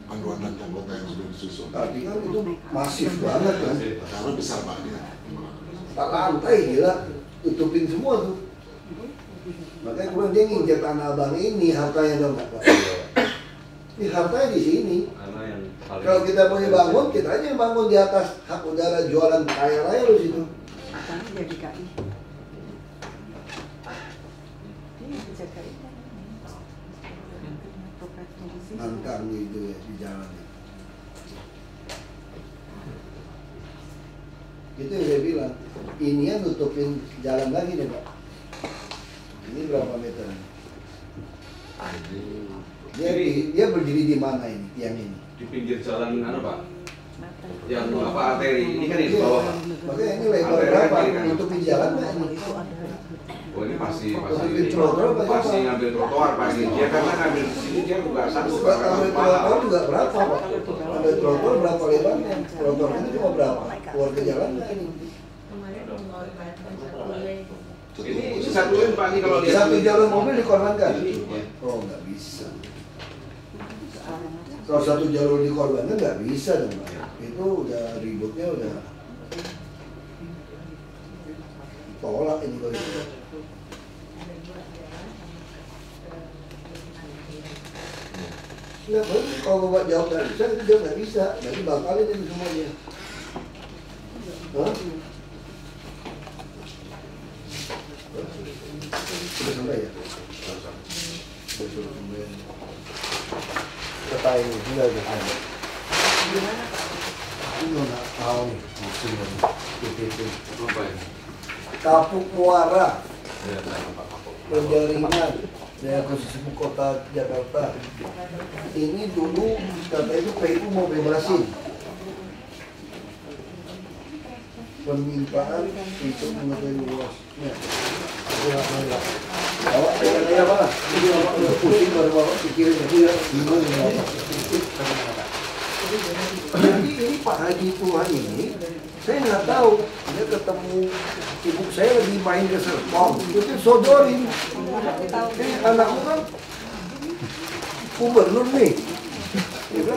panduan rancang kota yang sudah disusun. Tapi kan itu masif banget kan. Karena besar Pak dia. 4 lantai gila, tutupin semua tuh. Makanya kemudian dia nginjak Tanah Abang ini hartanya dong Pak. Ini hartanya di sini. Kalau kita mau bangun, kita aja yang bangun di atas hak udara jualan kaya raya lu situ. Karena jadi KI. Ini jaga ikan. Nangkang gitu ya di jalan. Itu yang saya bilang. Ini yang nutupin jalan lagi nih Pak. Ini berapa meter? Dia berdiri di mana ini, tiang ini? Di pinggir jalan mana Pak? Yang apa arteri ini kan di bawah Pak. Makanya ini lebar berapa? Nutupin jalan nggak ini? Oh ini masih ngambil trotoar Pak ini. Dia karena ngambil sini dia juga satu. Ngambil trotoar juga berapa Pak? Ngambil trotoar berapa lebarnya? Trotoar ini cuma berapa? Keluar ke jalan nggak ini? Ini satu lane Pak ini kalau lihat. Satu jalur mobil dikorbankan? Oh nggak bisa. Kalau satu jalur dikorbankan nggak bisa dong Pak. Itu udah ributnya udah tolak ini kalau itu. Nggak, kalau Bapak jawab nggak bisa, itu dia nggak bisa. Nanti bakalin ini semuanya. Hah? Sudah sampai ya? Sudah sampai. Kata ini, sudah ada. Gimana Pak? Ini nggak tahu nih, musim ini. Apa ini? Kapuk Muara. Ya, Pak Kapuk. Penjaringan daerah khusus ibu kota Jakarta. Ini dulu kata itu PU mau bebasin permintaan itu mengetahui luasnya. Bapak pengen apa? Ini bapak udah pusing baru bapak pikirin itu ya gimana ya bapak. Jadi ini Pak Haji Tuhan ini saya nggak tahu, dia ketemu ibu saya lagi main ke Serpong, itu sodorin. Anakku kan gubernur nih, dia kan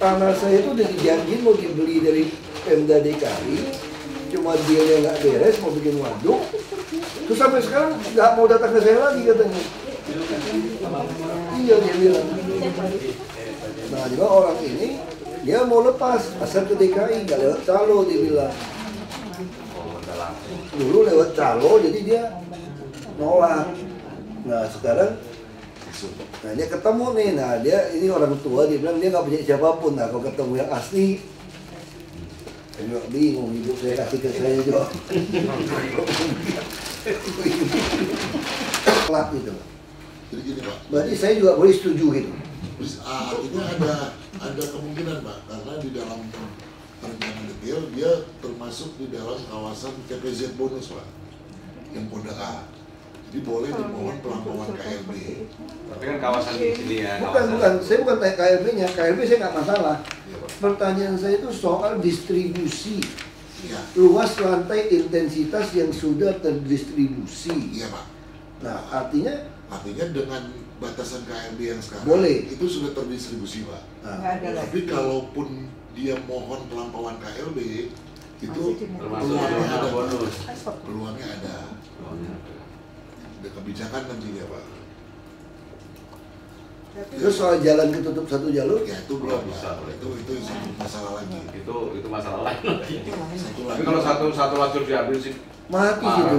tanah saya itu udah dijanjiin mau dibeli dari Pemda DKI, cuma dia yang nggak beres mau bikin waduk, terus sampai sekarang nggak mau datang ke saya lagi katanya. Iya dia bilang. Nah juga orang ini dia mau lepas asal ke DKI, nggak lewat calo dia bilang. Dulu lewat calo jadi dia nolak. Nah sekarang dia ketemu nih, nah dia ini orang tua dia bilang dia nggak punya siapapun. Nah kalau ketemu yang asli, saya juga bingung hidup saya kasih ke saya juga. Kelak gitu. Jadi gini Pak. Berarti saya juga boleh setuju gitu. Ini ada kemungkinan Pak, karena di dalam rencana detail dia termasuk di dalam kawasan TPZ bonus Pak, yang kode A. Jadi boleh dimohon pelampauan KLB. Tapi kan kawasan di sini ya. Bukan, saya bukan tanya KLB-nya, KLB saya nggak masalah. Pertanyaan saya itu soal distribusi. Ya. Luas lantai intensitas yang sudah terdistribusi. Iya Pak. Nah artinya dengan batasan KLB yang sekarang boleh. Itu sudah terdistribusi Pak. Nah, tapi kalaupun dia mohon pelampauan KLB itu peluangnya ada bonus. Peluangnya ada. Ada kebijakan nantinya Pak. Terus soal jalan ketutup satu jalur? Ya itu belum bisa. Itu satu masalah lagi. Itu masalah lain lagi. Tapi kalau satu lajur diambil sih mati gitu.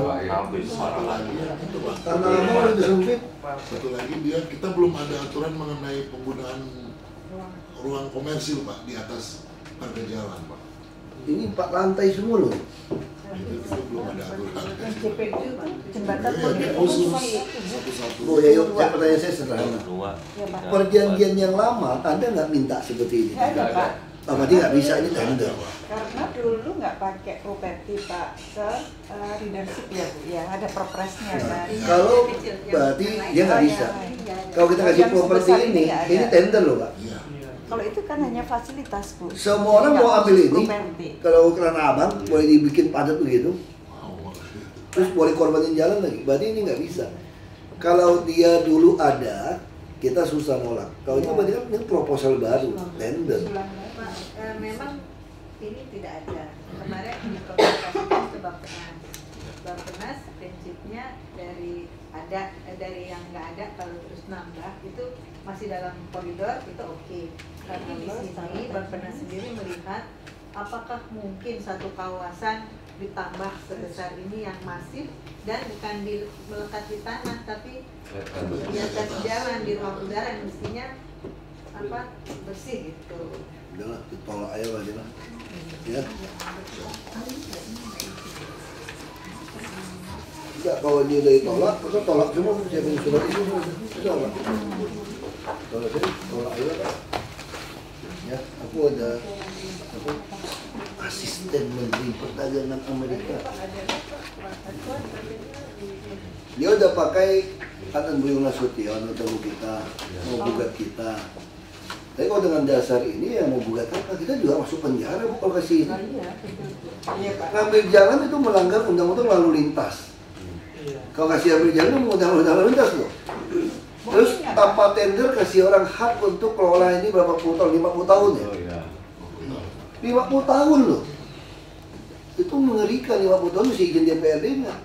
Karena mau udah sempit. Satu lagi kita belum ada aturan mengenai penggunaan ruang komersil Pak di atas harga jalan Pak. Ini 4 lantai semua loh. Itu belum ada aturan. Jembatan Oh ya yuk, pertanyaan saya sederhana. Perjanjian yang lama, Anda nggak minta seperti ini? Nggak ada Pak. Berarti nggak bisa ini tender. Karena dulu nggak pakai properti Pak, ke leadership ya Bu, ya ada perpresnya kan. Kalau berarti dia nggak bisa. Kalau kita kasih properti ini tender loh Pak. Kalau itu kan hanya fasilitas Bu. Semua orang mau ambil ini. Kalau Tanah Abang boleh dibikin padat begitu. Terus boleh korbanin jalan lagi. Berarti ini nggak bisa. Kalau dia dulu ada, kita susah nolak. Kalau ini berarti kan ini proposal baru, tender. Memang ini tidak ada. Kemarin dikonsultasikan ke Bappenas. Bappenas prinsipnya dari yang nggak ada kalau terus nambah itu masih dalam koridor itu oke. Tapi di sini Bappenas sendiri melihat apakah mungkin satu kawasan ditambah sebesar ini yang masif dan bukan melekat di tanah tapi di atas jalan di ruang udara yang mestinya bersih gitu. Udahlah, ditolak aja lah. Ya. Nggak, kalau dia udah ditolak, maka tolak semua, siapa yang surat itu, susah Pak. Kalau saya tolak aja Pak. Ya, aku ada asisten Menteri Perdagangan Amerika. Dia udah pakai Atan Buyung Nasution untuk kita, mau gugat kita. Tapi kalau dengan dasar ini yang mau gugat apa, kita juga masuk penjara Bu kalau kasih ini. Ngambil jalan itu melanggar undang-undang lalu lintas. Kalau kasih ambil jalan itu mengundang lalu lintas loh. Terus tanpa tender kasih orang hak untuk kelola ini berapa puluh tahun, 50 tahun ya. 50 tahun loh. Itu mengerikan 50 tahun masih izin DPRD enggak?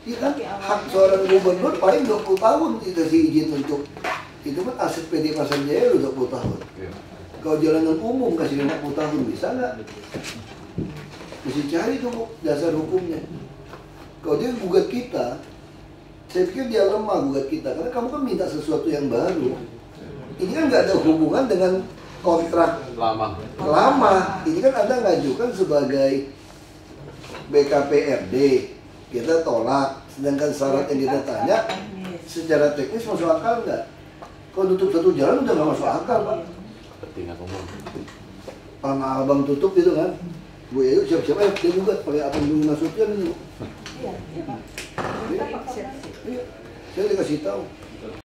Iya kan, hak seorang gubernur paling 20 tahun dikasih izin untuk itu kan aset PD Pasar Jaya udah 20 tahun. Kalau jalanan umum kasih 50 tahun bisa nggak? Mesti cari tuh dasar hukumnya. Kalau dia gugat kita, saya pikir dia lemah gugat kita karena kamu kan minta sesuatu yang baru. Ini kan nggak ada hubungan dengan kontrak lama. Ini kan Anda ngajukan sebagai BKPRD, kita tolak. Sedangkan syarat yang kita tanya secara teknis masuk akal nggak? Kalau tutup satu jalan udah nggak masuk akal Pak. Tanah Abang tutup gitu kan? Bu Yayu siapa-siapa yang dia gugat pakai apa yang Nasution ini. Iya, Pak. Saya dikasih tahu.